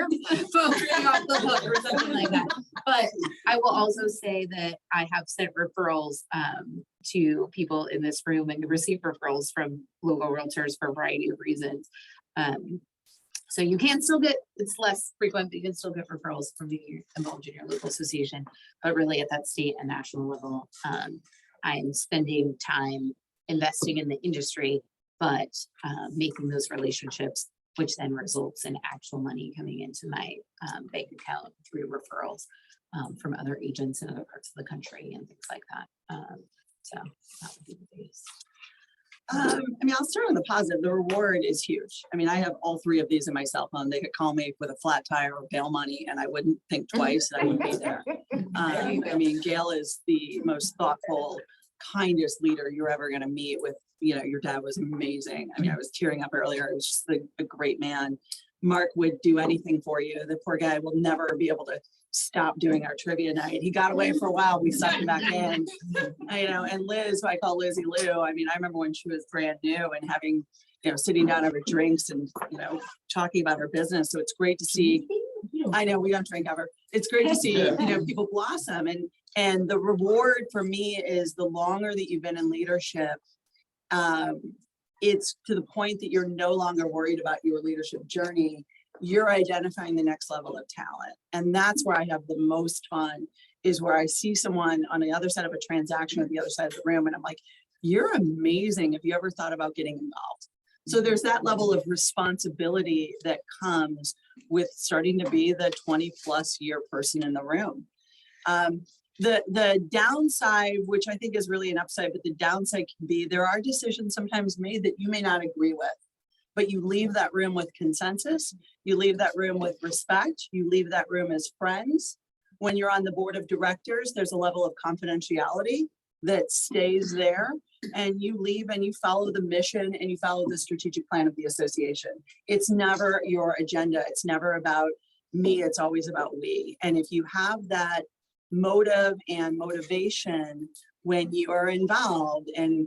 falling off the hook or something like that. But I will also say that I have sent referrals to people in this room and received referrals from local realtors for a variety of reasons. So you can still get, it's less frequent, but you can still get referrals from being involved in your local association. But really at that state and national level, I'm spending time investing in the industry, but making those relationships, which then results in actual money coming into my bank account through referrals from other agents in other parts of the country and things like that. So that would be the case. I mean, I'll start on the positive. The reward is huge. I mean, I have all three of these in my cell phone. They could call me with a flat tire or bail money and I wouldn't think twice and I would be there. I mean, Gail is the most thoughtful, kindest leader you're ever going to meet with. You know, your dad was amazing. I mean, I was tearing up earlier. It was just a great man. Mark would do anything for you. The poor guy will never be able to stop doing our trivia night. He got away for a while. We sucked him back in. You know, and Liz, who I call Lizzie Lou. I mean, I remember when she was brand new and having, you know, sitting down over drinks and, you know, talking about her business. So it's great to see. I know we don't drink ever. It's great to see, you know, people blossom. And the reward for me is the longer that you've been in leadership, it's to the point that you're no longer worried about your leadership journey. You're identifying the next level of talent. And that's where I have the most fun, is where I see someone on the other side of a transaction or the other side of the room. And I'm like, you're amazing. Have you ever thought about getting involved? So there's that level of responsibility that comes with starting to be the 20+ year person in the room. The downside, which I think is really an upside, but the downside can be there are decisions sometimes made that you may not agree with, but you leave that room with consensus. You leave that room with respect. You leave that room as friends. When you're on the board of directors, there's a level of confidentiality that stays there, and you leave and you follow the mission and you follow the strategic plan of the association. It's never your agenda. It's never about me. It's always about we. And if you have that motive and motivation when you are involved, and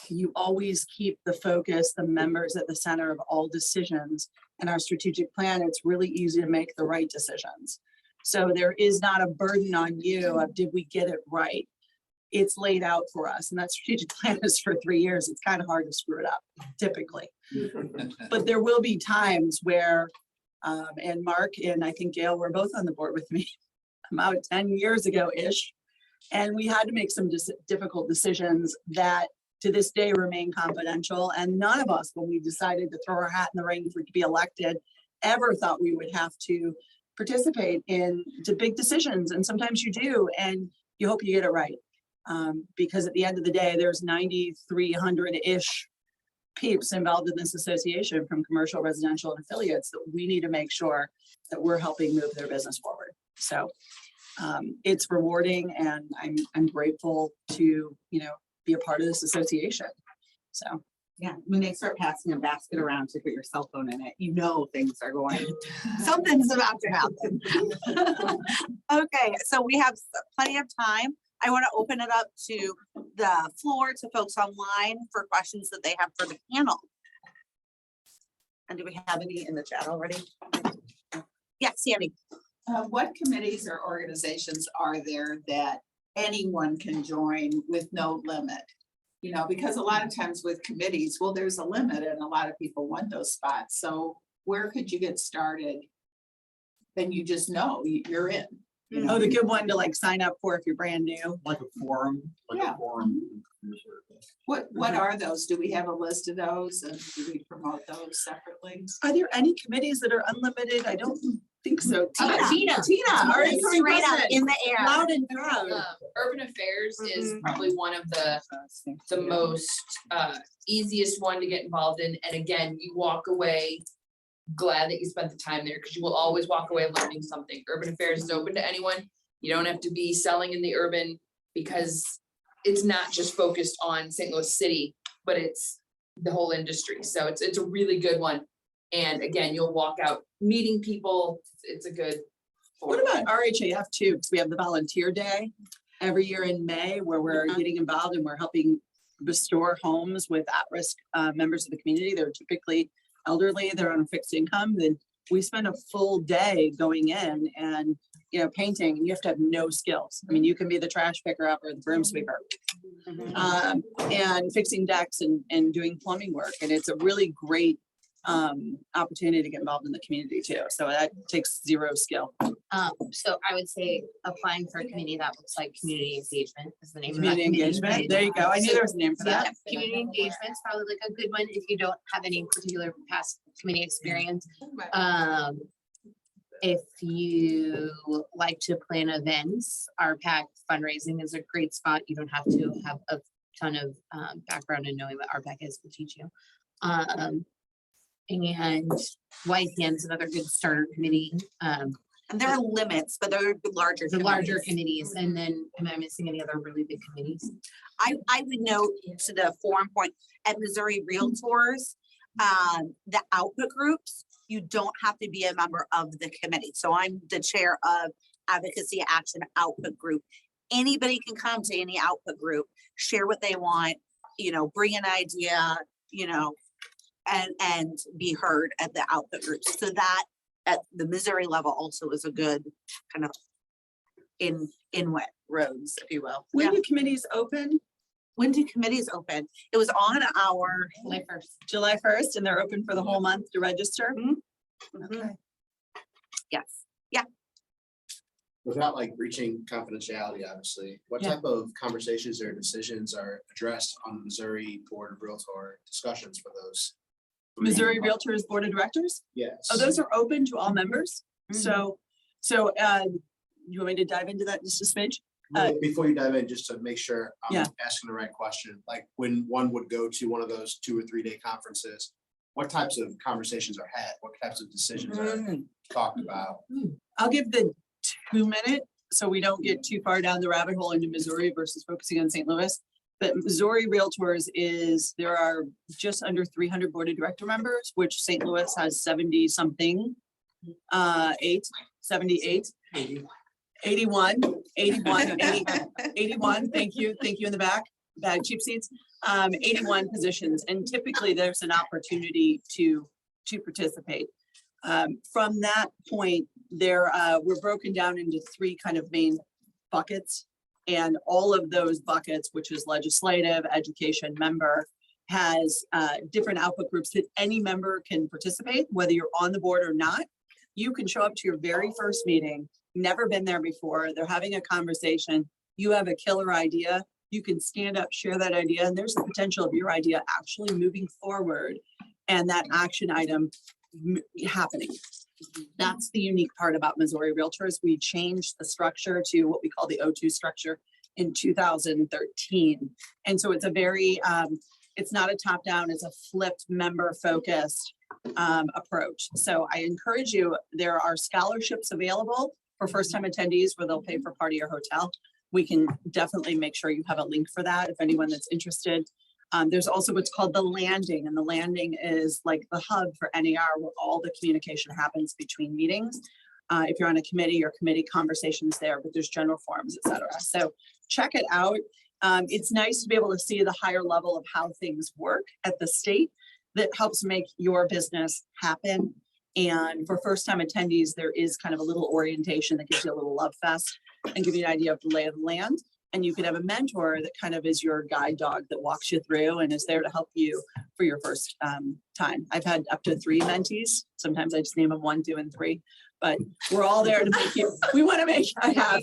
you always keep the focus, the members at the center of all decisions and our strategic plan, it's really easy to make the right decisions. So there is not a burden on you of, did we get it right? It's laid out for us, and that strategic plan is for 3 years. It's kind of hard to screw it up typically, but there will be times where, and Mark and I think Gail were both on the board with me about 10 years ago-ish. And we had to make some difficult decisions that to this day remain confidential. And none of us, when we decided to throw our hat in the ring to be elected, ever thought we would have to participate in big decisions. And sometimes you do, and you hope you get it right. Because at the end of the day, there's 9,300-ish peeps involved in this association, from commercial, residential, and affiliates, that we need to make sure that we're helping move their business forward. So it's rewarding, and I'm grateful to, you know, be a part of this association. So Yeah, when they start passing a basket around to put your cell phone in it, you know things are going. Something's about to happen. Okay, so we have plenty of time. I want to open it up to the floor, to folks online for questions that they have for the panel. And do we have any in the chat already? Yes, Sandy. What committees or organizations are there that anyone can join with no limit? You know, because a lot of times with committees, well, there's a limit and a lot of people want those spots. So where could you get started? Then you just know you're in. You know? oh, the good one to like sign up for if you're brand new. Like a forum, Yeah. Mm-hmm. What are those? Do we have a list of those, and do we promote those separately? Are there any committees that are unlimited? I don't think so. Tina. our incoming Straight up president, in the air. loud and proud. Urban Affairs is Mhm. probably one of the most easiest one to get involved in. And again, you walk away glad that you spent the time there, because you will always walk away learning something. Urban Affairs is open to anyone. You don't have to be selling in the urban, because it's not just focused on St. Louis City, but it's the whole industry. So it's a really good one. And again, you'll walk out meeting people. It's a good What about RHAF too? Because we have the volunteer day every year in May where we're getting involved and we're helping restore homes with at-risk members of the community. They're typically elderly, they're on a fixed income. Then we spend a full day going in and, you know, painting, and you have to have no skills. I mean, you can be the trash picker up or the broom sweeper. And fixing decks and doing plumbing work. And it's a really great opportunity to get involved in the community too. So that takes zero skill. So I would say applying for a committee that looks like community engagement is the name of that. Community engagement. There you go. I knew there was a name for Yeah, that. community engagement is probably like a good one if you don't have any particular past committee experience. If you like to plan events, RPAC fundraising is a great spot. You don't have to have a ton of background in knowing what RPAC is to teach you. And White Hand's another good starter committee. And there are limits, but there are larger. The larger committees. committees, and then am I missing any other really big committees? I would note to the forum point at Missouri Realtors, the output groups, you don't have to be a member of the committee. So I'm the chair of Advocacy Action Output Group. Anybody can come to any output group, share what they want, you know, bring an idea, you know, and be heard at the output groups. So that at the Missouri level also is a good kind of wet roads, if you will. When Yeah. do committees open? When do committees open? It was on our. July 1st. July 1st, and they're open for the whole month to register? Okay. Yes, Without like breaching confidentiality, obviously, what Yeah. type of conversations or decisions are addressed on the Missouri Board of Realtor discussions for those? Missouri Realtors Board of Directors? Yes. Oh, those are open to all members? Mhm. So, you want me to dive into that just a smidge? Well, before you dive in, just to make sure Yeah. I'm asking the right question, like when one would go to one of those 2 or 3 day conferences, what types of conversations are had? What types of decisions are talked about? I'll give the 2 minute, so we don't get too far down the rabbit hole into Missouri versus focusing on St. Louis. But Missouri Realtors there are just under 300 board of director members, which St. Louis has 70 something. 78, 81, 81, thank you in the back, cheap seats. 81 positions, and typically there's an opportunity to participate. From that point, we're broken down into 3 kind of main buckets. And all of those buckets, which is legislative, education, member, has different output groups that any member can participate, whether you're on the board or not. You can show up to your very first meeting, never been there before, they're having a conversation, you have a killer idea, you can stand up, share that idea, and there's the potential of your idea actually moving forward and that action item happening. That's the unique part about Missouri Realtors. We changed the structure to what we call the O2 structure in 2013. And so it's a very, it's not a top down, it's a flipped member focused approach. So I encourage you, there are scholarships available for first time attendees where they'll pay for part of your hotel. We can definitely make sure you have a link for that if anyone that's interested. There's also what's called the landing, and the landing is like the hub for NAR where all the communication happens between meetings. If you're on a committee, your committee conversations there, but there's general forums, et cetera. So check it out. It's nice to be able to see the higher level of how things work at the state that helps make your business happen. And for first time attendees, there is kind of a little orientation that gives you a little love fest and give you an idea of the lay of the land. And you could have a mentor that kind of is your guide dog that walks you through and is there to help you for your first time. I've had up to 3 mentees. Sometimes I just name them 1, 2, and 3, but we're all there to make you, we want to make, I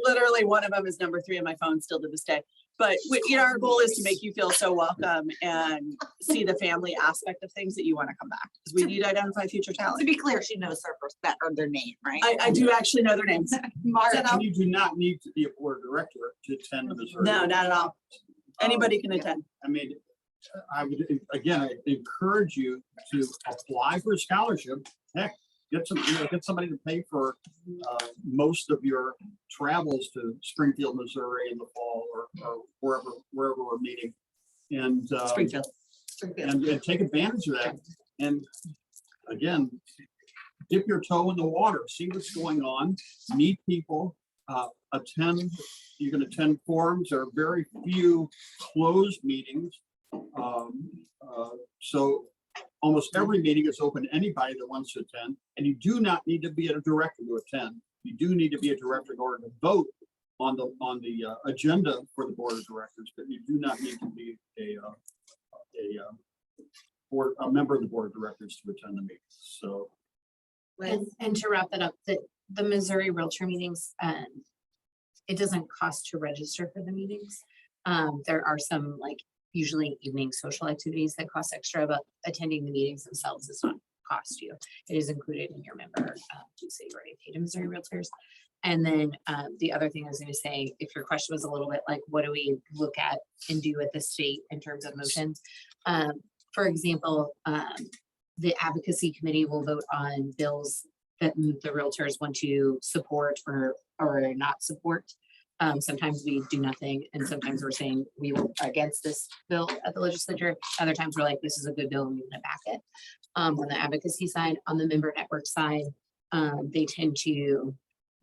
literally, one of them is number 3 on my phone still to this day. But you know, our goal is to make you feel so welcome and see the family aspect of things that you want to come back. Because we need to identify future to talent. be clear, she knows their first, that or their name, right? I do actually know their names. Mark. And you do not need to be a board director to attend the Missouri. No, not at all. Anybody can attend. I mean, I would, again, I encourage you to apply for a scholarship. Heck, get somebody to pay for most of your travels to Springfield, Missouri in the fall or wherever we're meeting. And, Springfield. and take advantage of that. And again, dip your toe in the water, see what's going on, meet people, attend. You can attend forums. There are very few closed meetings. So almost every meeting is open to anybody that wants to attend, and you do not need to be a director to attend. You do need to be a director in order to vote on the agenda for the board of directors, but you do not need to be a member of the board of directors to attend the meeting. So And to wrap that up, the Missouri Realtor meetings, it doesn't cost to register for the meetings. There are some like usually evening social activities that cost extra, but attending the meetings themselves does not cost you. It is included in your member, to say you already paid to Missouri Realtors. And then the other thing I was gonna say, if your question was a little bit like, what do we look at and do at the state in terms of motions? For example, the advocacy committee will vote on bills that the realtors want to support or not support. Sometimes we do nothing, and sometimes we're saying we will against this bill at the legislature. Other times we're like, this is a good bill and we want to back it. On the advocacy side, on the member network side, they tend to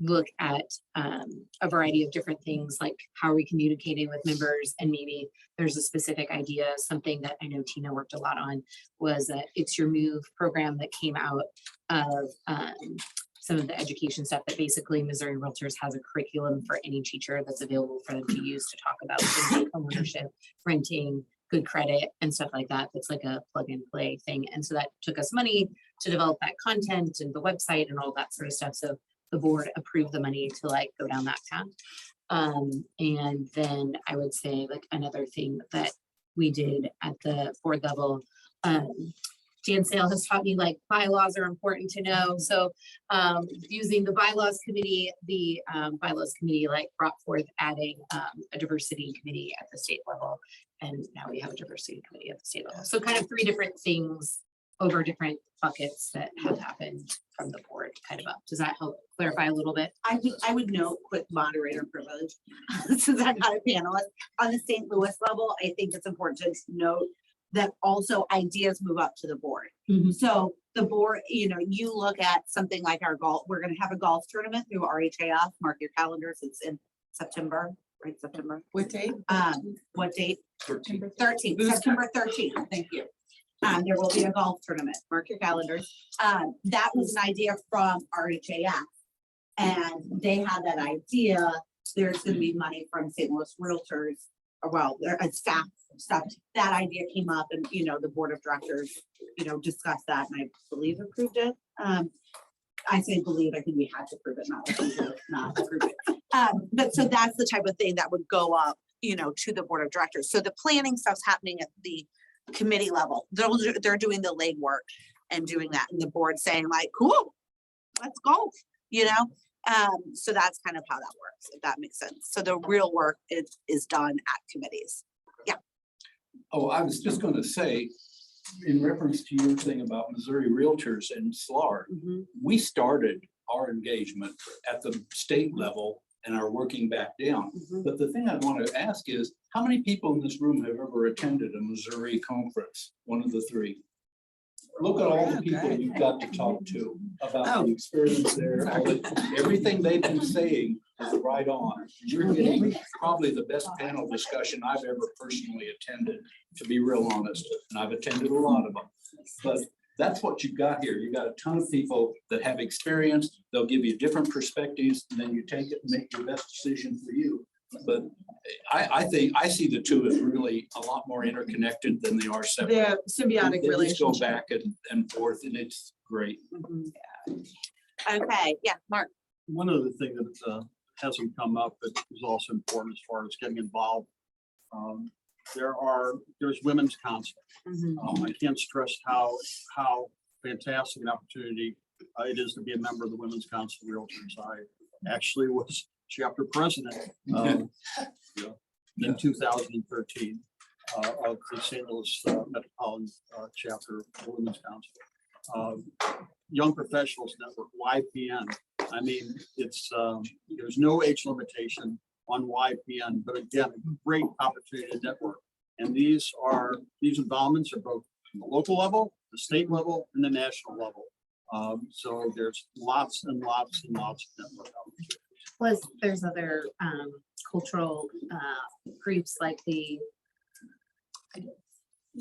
look at a variety of different things, like how are we communicating with members, and maybe there's a specific idea. Something that I know Tina worked a lot on was a It's Your Move program that came out of some of the education stuff that basically Missouri Realtors has a curriculum for any teacher that's available for them to use to talk about things like homeownership, renting, good credit and stuff like that. That's like a plug and play thing. And so that took us money to develop that content and the website and all that sort of stuff. So the board approved the money to like go down that path. And then I would say like another thing that we did at the board level, Jan Sale has taught me like bylaws are important to know. So using the bylaws committee, the bylaws committee like brought forth adding a diversity committee at the state level. And now we have a diversity committee at the state level. So kind of 3 different things over different buckets that have happened from the board kind of up. Does that help clarify a little bit? I would note quick moderator privilege, since I'm not a panelist. On the St. Louis level, I think it's important to note that also ideas move up to the board. Mhm. So the board, you know, you look at something like our golf, we're gonna have a golf tournament through RHAF, mark your calendars, it's in September, right, September? What date? What date? 13th. 13th, Booster. September 13th, thank you. There will be a golf tournament, mark your calendars. That was an idea from RHAF. And they had that idea, there's gonna be money from St. Louis Realtors, or well, there staff stuff. That idea came up and, you know, the board of directors, you know, discussed that and I believe approved it. I say believe, I think we had to prove it, not approve it. But so that's the type of thing that would go up, you know, to the board of directors. So the planning stuff's happening at the committee level. They're doing the legwork and doing that, and the board saying like, cool, let's go, you know? So that's kind of how that works, if that makes sense. So the real work is done at committees. Oh, I was just gonna say, in reference to your thing about Missouri Realtors and SLAR, we started our engagement at the state level and are working back down. But the thing I want to ask is, how many people in this room have ever attended a Missouri conference, one of the 3? Look at all the people you've got to talk to about the experience there. Everything they've been saying is right on. You're getting probably the best panel discussion I've ever personally attended, to be real honest, and I've attended a lot of them. But that's what you've got here. You've got a ton of people that have experience. They'll give you different perspectives, and then you take it and make your best decision for you. But I think I see the two as really a lot more interconnected than they are separate. The symbiotic They just go relationship. back and forth, and it's great. Okay, yeah, Mark. one of the things that hasn't come up, but is also important as far as getting involved. There's women's council. I can't stress how fantastic an opportunity it is to be a member of the Women's Council of Realtors. I actually was chapter president in 2013 of the St. Louis Metropolitan Chapter of the Women's Council. Young Professionals Network, YPN. I mean, it's there's no age limitation on YPN, but again, a great opportunity to network. And these involvements are both from the local level, the state level, and the national level. So there's lots and lots and lots of network opportunities. Plus, there's other cultural groups like the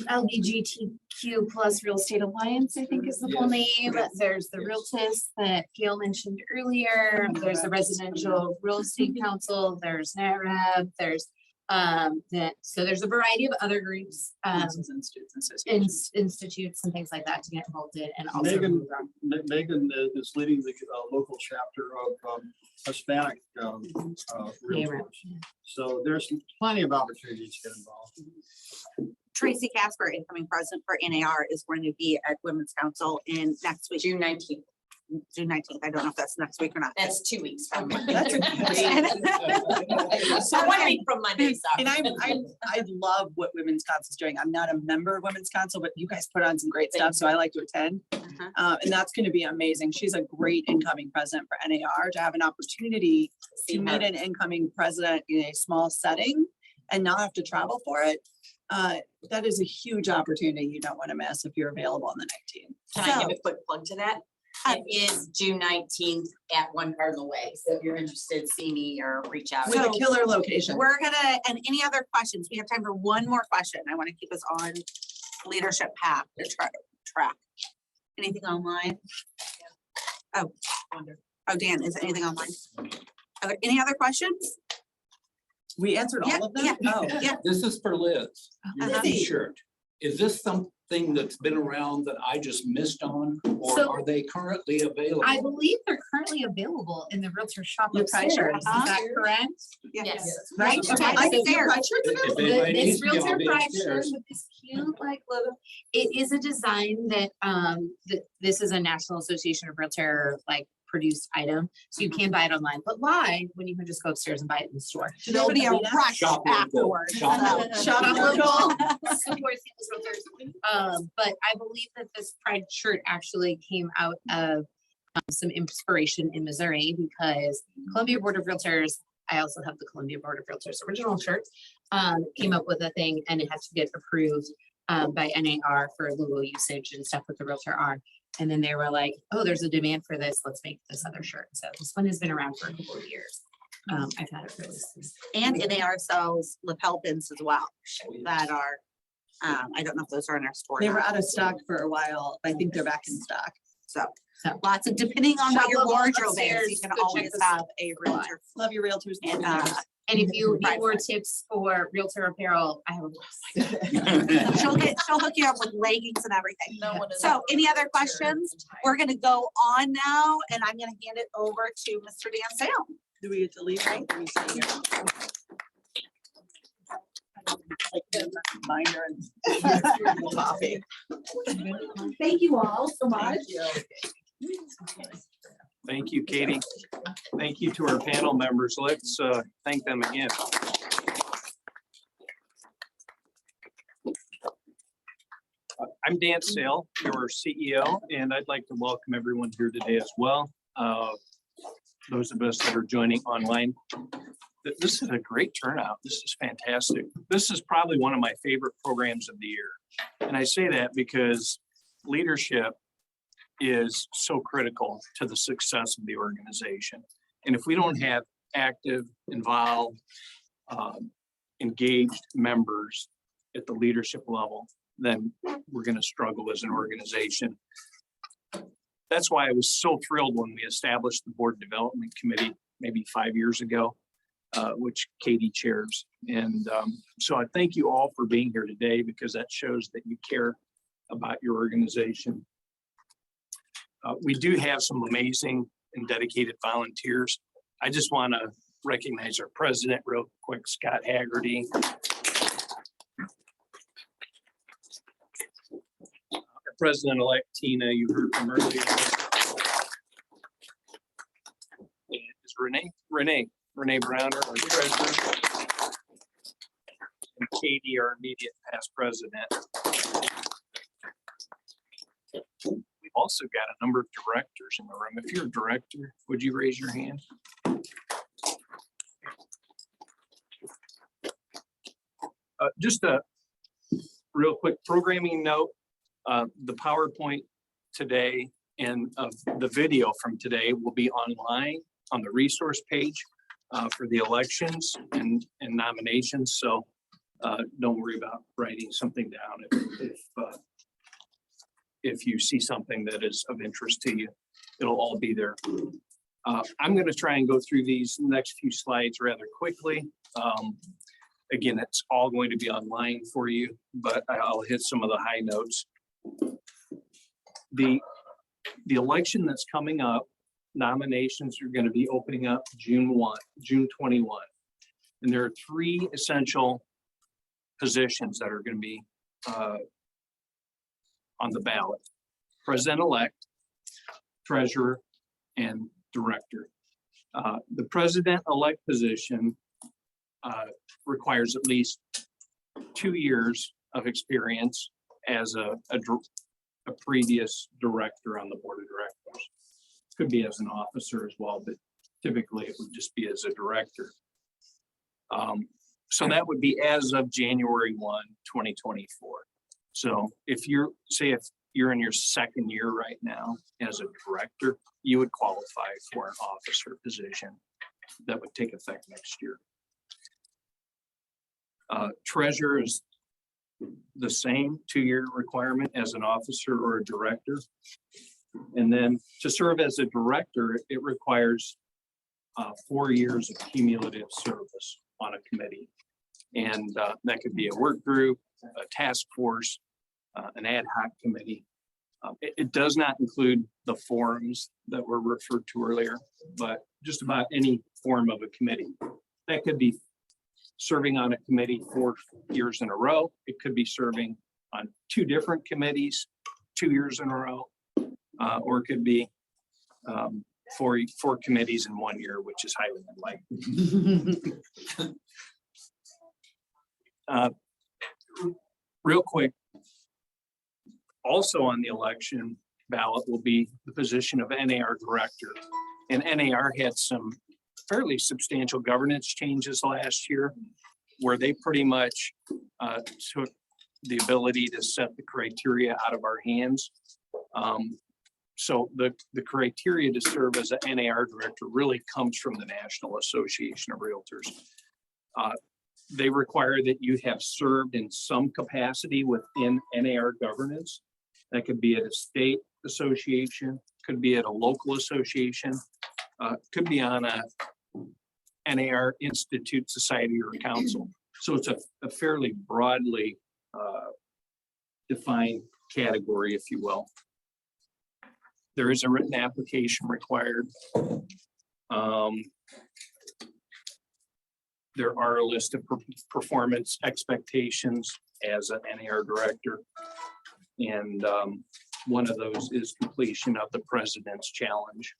LGBTQ plus Real Estate Alliance, I think is the full name. There's the Realtus that Gail mentioned earlier. There's the Residential Real Estate Council. There's NAREB. There's so there's a variety of other groups, Councils, institutes, and associations. institutes and things like that to get involved in and also. Megan, move around. Megan is leading the local chapter of Hispanic realtors. So there's plenty of opportunities to get involved. Tracy Casper, incoming president for NAR, is going to be at Women's Council in next week. June 19th. June 19th. I don't know if that's next week or not. That's 2 weeks from now. That's a great- So 1 week from Monday, And sorry. I love what Women's Council is doing. I'm not a member of Women's Council, but you guys put on some great stuff, so I like to attend. And that's gonna be amazing. She's a great incoming president for NAR. To have an opportunity to meet an incoming president in a small setting and not have to travel for it. That is a huge opportunity you don't want to miss if you're available on the 19th. Can I give a quick plug to that? It is June 19th at One Cardinal Way. So if you're interested, see me or reach out. With a So, killer location. We're gonna, and any other questions? We have time for one more question. I want to keep us on leadership path or track. Anything online? Oh, Dan, is anything online? Are there any other questions? We answered all of them? Oh. Yeah. This is for Liz. Your Uh-huh. t-shirt. Is this something that's been around that I just missed on? Or So- are they currently available? I believe they're currently available in the Realtor shop Your pride upstairs. shirts. Is that correct? Yes. Right? Okay, Okay, I so can see your there. pride shirts If available? anybody This needs me, I'll Realtor be Pride shirt upstairs. with this cute like logo, it is a design that this is a National Association of Realtor like produced item. So you can buy it online, but live when you can just go upstairs and buy it in the store. There'll be a Alina? rush Shop local. afterwards. Shop so- local. Shop local. Support Seamless Realtors. But I believe that this pride shirt actually came out of some inspiration in Missouri because Columbia Board of Realtors, I also have the Columbia Board of Realtors original shirt, came up with a thing and it had to get approved by NAR for logo usage and stuff with the Realtor R. And then they were like, oh, there's a demand for this. Let's make this other shirt. So this one has been around for a couple of years. I've had it for this. And NAR sells lapel pins as well that are, I don't know if those are in our store. They now. were out of stock for a while. I think they're back in stock. So So- lots of, depending on what Shop your local wardrobe is, upstairs, you can go check always this have a realtor. Love your realtors. And, And if you Right. need more tips for Realtor apparel, I have a website. she'll hook you up with leggings and everything. No one is So ever any other sure. questions? We're gonna go on now and I'm gonna hand it over to Mr. Dan Sale. Do we get to leave? Right? Let me see here. Like the binder and coffee. Thank you all so much. Thank you, Katie. Thank you to our panel members. Let's thank them again. I'm Dan Sale, your CEO, and I'd like to welcome everyone here today as well. Those of us that are joining online. This is a great turnout. This is fantastic. This is probably one of my favorite programs of the year. And I say that because leadership is so critical to the success of the organization. And if we don't have active, involved, engaged members at the leadership level, then we're going to struggle as an organization. That's why I was so thrilled when we established the Board Development Committee maybe 5 years ago, which Katie chairs. And so I thank you all for being here today because that shows that you care about your organization. We do have some amazing and dedicated volunteers. I just want to recognize our president real quick, Scott Haggerty. Our president-elect Tina, you heard from earlier. And is Renee Browner, our treasurer. And Katie, our immediate past president. We've also got a number of directors in the room. If you're a director, would you raise your hand? Just a real quick programming note, the PowerPoint today And the video from today will be online on the resource page for the elections and nominations. So don't worry about writing something down. If you see something that is of interest to you, it'll all be there. I'm going to try and go through these next few slides rather quickly. Again, it's all going to be online for you, but I'll hit some of the high notes. The election that's coming up, nominations are going to be opening up June 21. And there are 3 essential positions that are going to be on the ballot: president-elect, treasurer, and director. The president-elect position requires at least 2 years of experience as a previous director on the board of directors. Could be as an officer as well, but typically it would just be as a director. So that would be as of January 1, 2024. So if you're in your 2nd year right now as a director, you would qualify for an officer position that would take effect next year. Treasurer is the same 2-year requirement as an officer or a director. And then to serve as a director, it requires 4 years of cumulative service on a committee. And that could be a work group, a task force, an ad hoc committee. It does not include the forums that were referred to earlier, but just about any form of a committee. That could be serving on a committee 4 years in a row. It could be serving on 2 different committees 2 years in a row, or it could be 4 committees in 1 year, which is highly unlikely. Real quick, also on the election ballot will be the position of NAR director. And NAR had some fairly substantial governance changes last year, where they pretty much took the ability to set the criteria out of our hands. So the criteria to serve as an NAR director really comes from the National Association of Realtors. They require that you have served in some capacity within NAR governance. That could be at a state association, could be at a local association, could be on a NAR Institute, society, or council. So it's a fairly broadly defined category, if you will. There is a written application required. There are a list of performance expectations as an NAR director. And one of those is completion of the President's Challenge,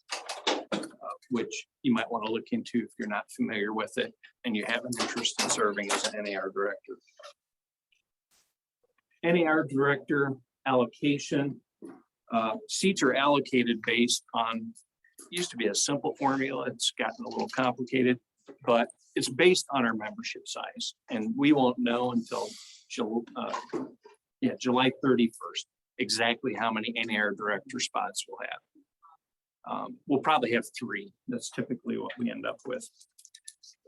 which you might want to look into if you're not familiar with it and you have an interest in serving as an NAR director. NAR director allocation. Seats are allocated based on, used to be a simple formula. It's gotten a little complicated, but it's based on our membership size. And we won't know until July 31st, exactly how many NAR director spots we'll have. We'll probably have 3. That's typically what we end up with.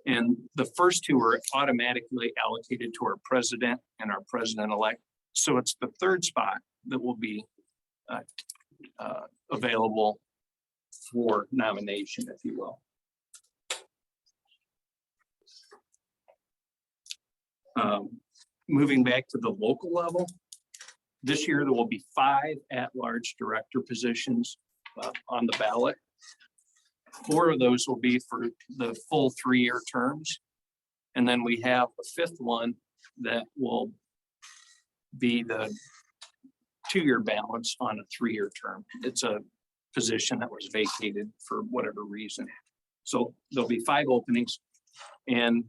And the first 2 are automatically allocated to our president and our president-elect. So it's the 3rd spot that will be available for nomination, if you will. Moving back to the local level, this year there will be 5 at-large director positions on the ballot. 4 of those will be for the full 3-year terms. And then we have a 5th one that will be the 2-year balance on a 3-year term. It's a position that was vacated for whatever reason. So there'll be 5 openings, and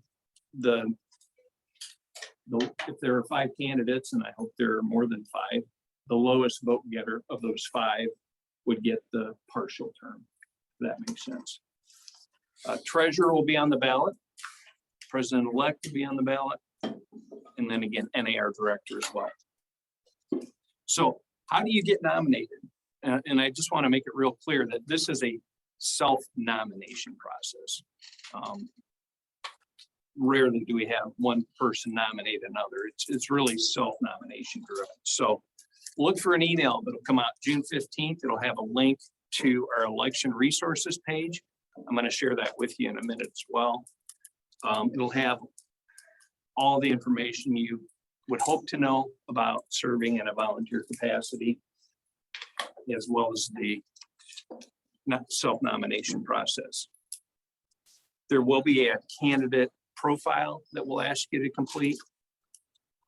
if there are 5 candidates, and I hope there are more than 5, the lowest vote getter of those 5 would get the partial term. If that makes sense. Treasurer will be on the ballot. President-elect will be on the ballot. And then again, NAR director as well. So how do you get nominated and I just want to make it real clear that this is a self-nomination process. Rarely do we have one person nominate another. It's really self-nomination driven. So look for an email that'll come out June 15th. It'll have a link to our election resources page. I'm going to share that with you in a minute as well. It'll have all the information you would hope to know about serving in a volunteer capacity, as well as the self-nomination process. There will be a candidate profile that we'll ask you to complete.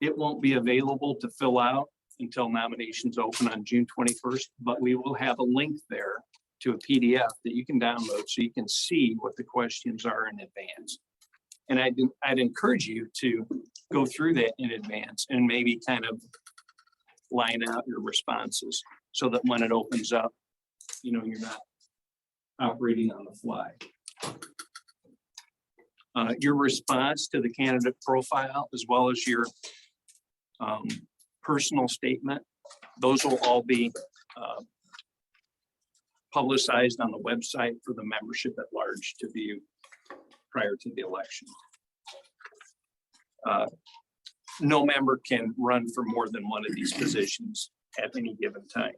It won't be available to fill out until nominations open on June 21st, but we will have a link there to a PDF that you can download so you can see what the questions are in advance. And I'd encourage you to go through that in advance and maybe kind of line out your responses so that when it opens up, you know, you're not operating on the fly. Your response to the candidate profile, as well as your personal statement, those will all be publicized on the website for the membership at large to view prior to the election. No member can run for more than one of these positions at any given time.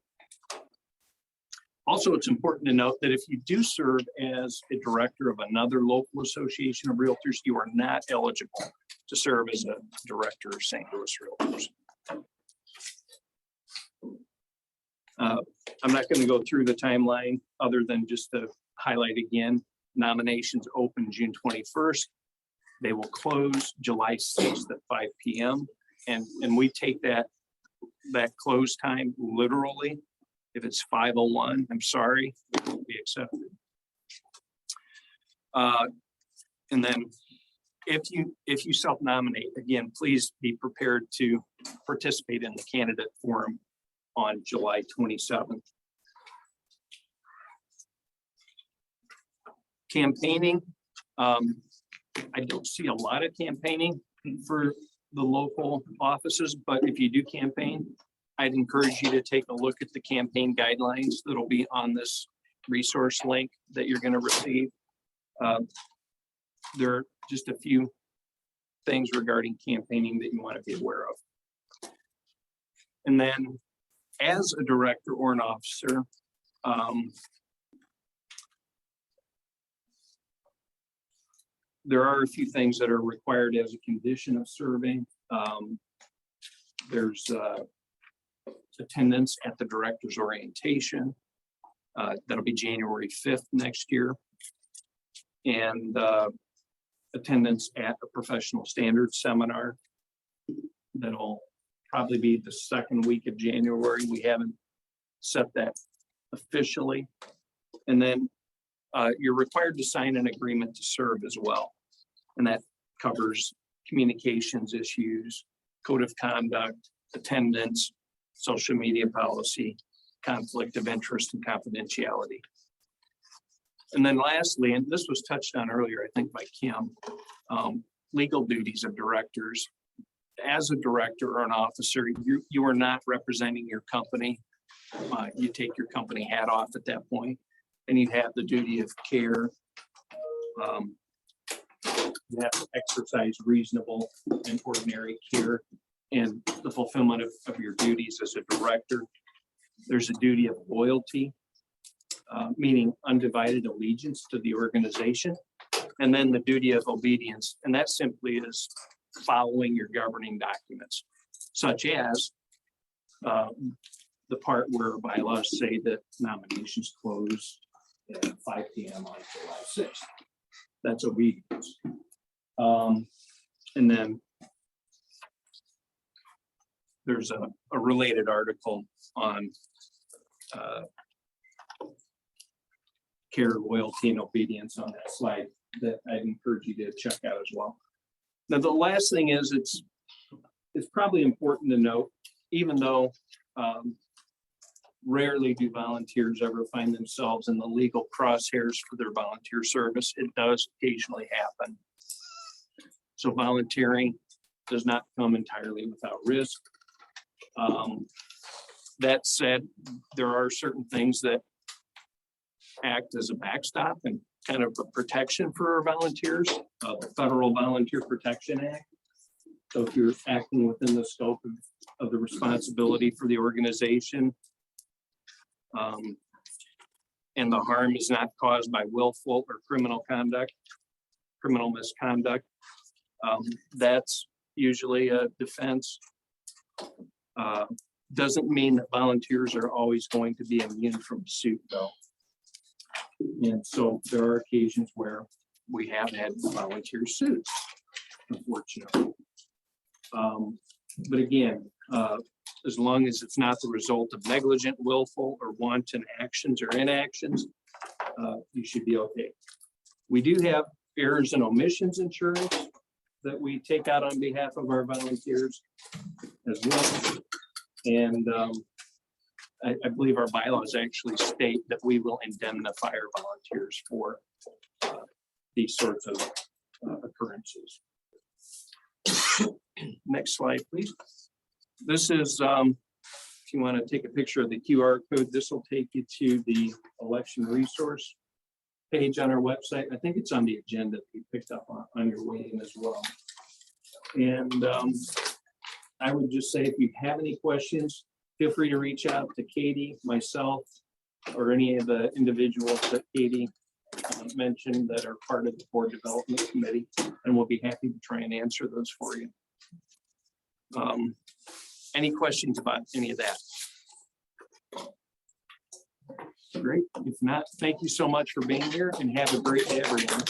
Also, it's important to note that if you do serve as a director of another local association of realtors, you are not eligible to serve as a director of St. Louis Realtors. I'm not going to go through the timeline other than just to highlight again, nominations open June 21st. They will close July 6th at 5 p.m. And we take that close time literally. If it's 5:01, I'm sorry, it won't be accepted. And then if you self-nominate, again, please be prepared to participate in the candidate forum on July 27th. Campaigning, I don't see a lot of campaigning for the local offices, but if you do campaign, I'd encourage you to take a look at the campaign guidelines that'll be on this resource link that you're going to receive. There are just a few things regarding campaigning that you want to be aware of. And then as a director or an officer, there are a few things that are required as a condition of serving. There's attendance at the director's orientation. That'll be January 5th next year. And attendance at a professional standards seminar. That'll probably be the second week of January. We haven't set that officially. And then you're required to sign an agreement to serve as well. And that covers communications issues, code of conduct, attendance, social media policy, conflict of interest, and confidentiality. And then lastly, and this was touched on earlier, I think by Kim, legal duties of directors. As a director or an officer, you are not representing your company. You take your company hat off at that point, and you have the duty of care. You have to exercise reasonable and ordinary care in the fulfillment of your duties as a director. There's a duty of loyalty, meaning undivided allegiance to the organization, and then the duty of obedience, and that simply is following your governing documents, such as the part where bylaws say that nominations close at 5 p.m. on July 6th. That's obedience. And then there's a related article on care, loyalty, and obedience on that slide that I'd encourage you to check out as well. Now, the last thing is it's probably important to note, even though rarely do volunteers ever find themselves in the legal crosshairs for their volunteer service, it does occasionally happen. So volunteering does not come entirely without risk. That said, there are certain things that act as a backstop and kind of a protection for our volunteers, the Federal Volunteer Protection Act. So if you're acting within the scope of the responsibility for the organization, and the harm is not caused by willful or criminal misconduct, that's usually a defense. Doesn't mean that volunteers are always going to be immune from suit, though. And so there are occasions where we have had volunteers sued, unfortunately. But again, as long as it's not the result of negligent, willful, or wanton actions or inactions, you should be okay. We do have errors and omissions insurance that we take out on behalf of our volunteers as well. And I believe our bylaws actually state that we will indemnify our volunteers for these sorts of occurrences. Next slide, please. This is, if you want to take a picture of the QR code, this will take you to the election resource page on our website. I think it's on the agenda that you picked up on your way in as well. And I would just say, if you have any questions, feel free to reach out to Katie, myself, or any of the individuals that Katie mentioned that are part of the board development committee, and we'll be happy to try and answer those for you. Any questions about any of that? Great. If not, thank you so much for being here and have a great day, everyone.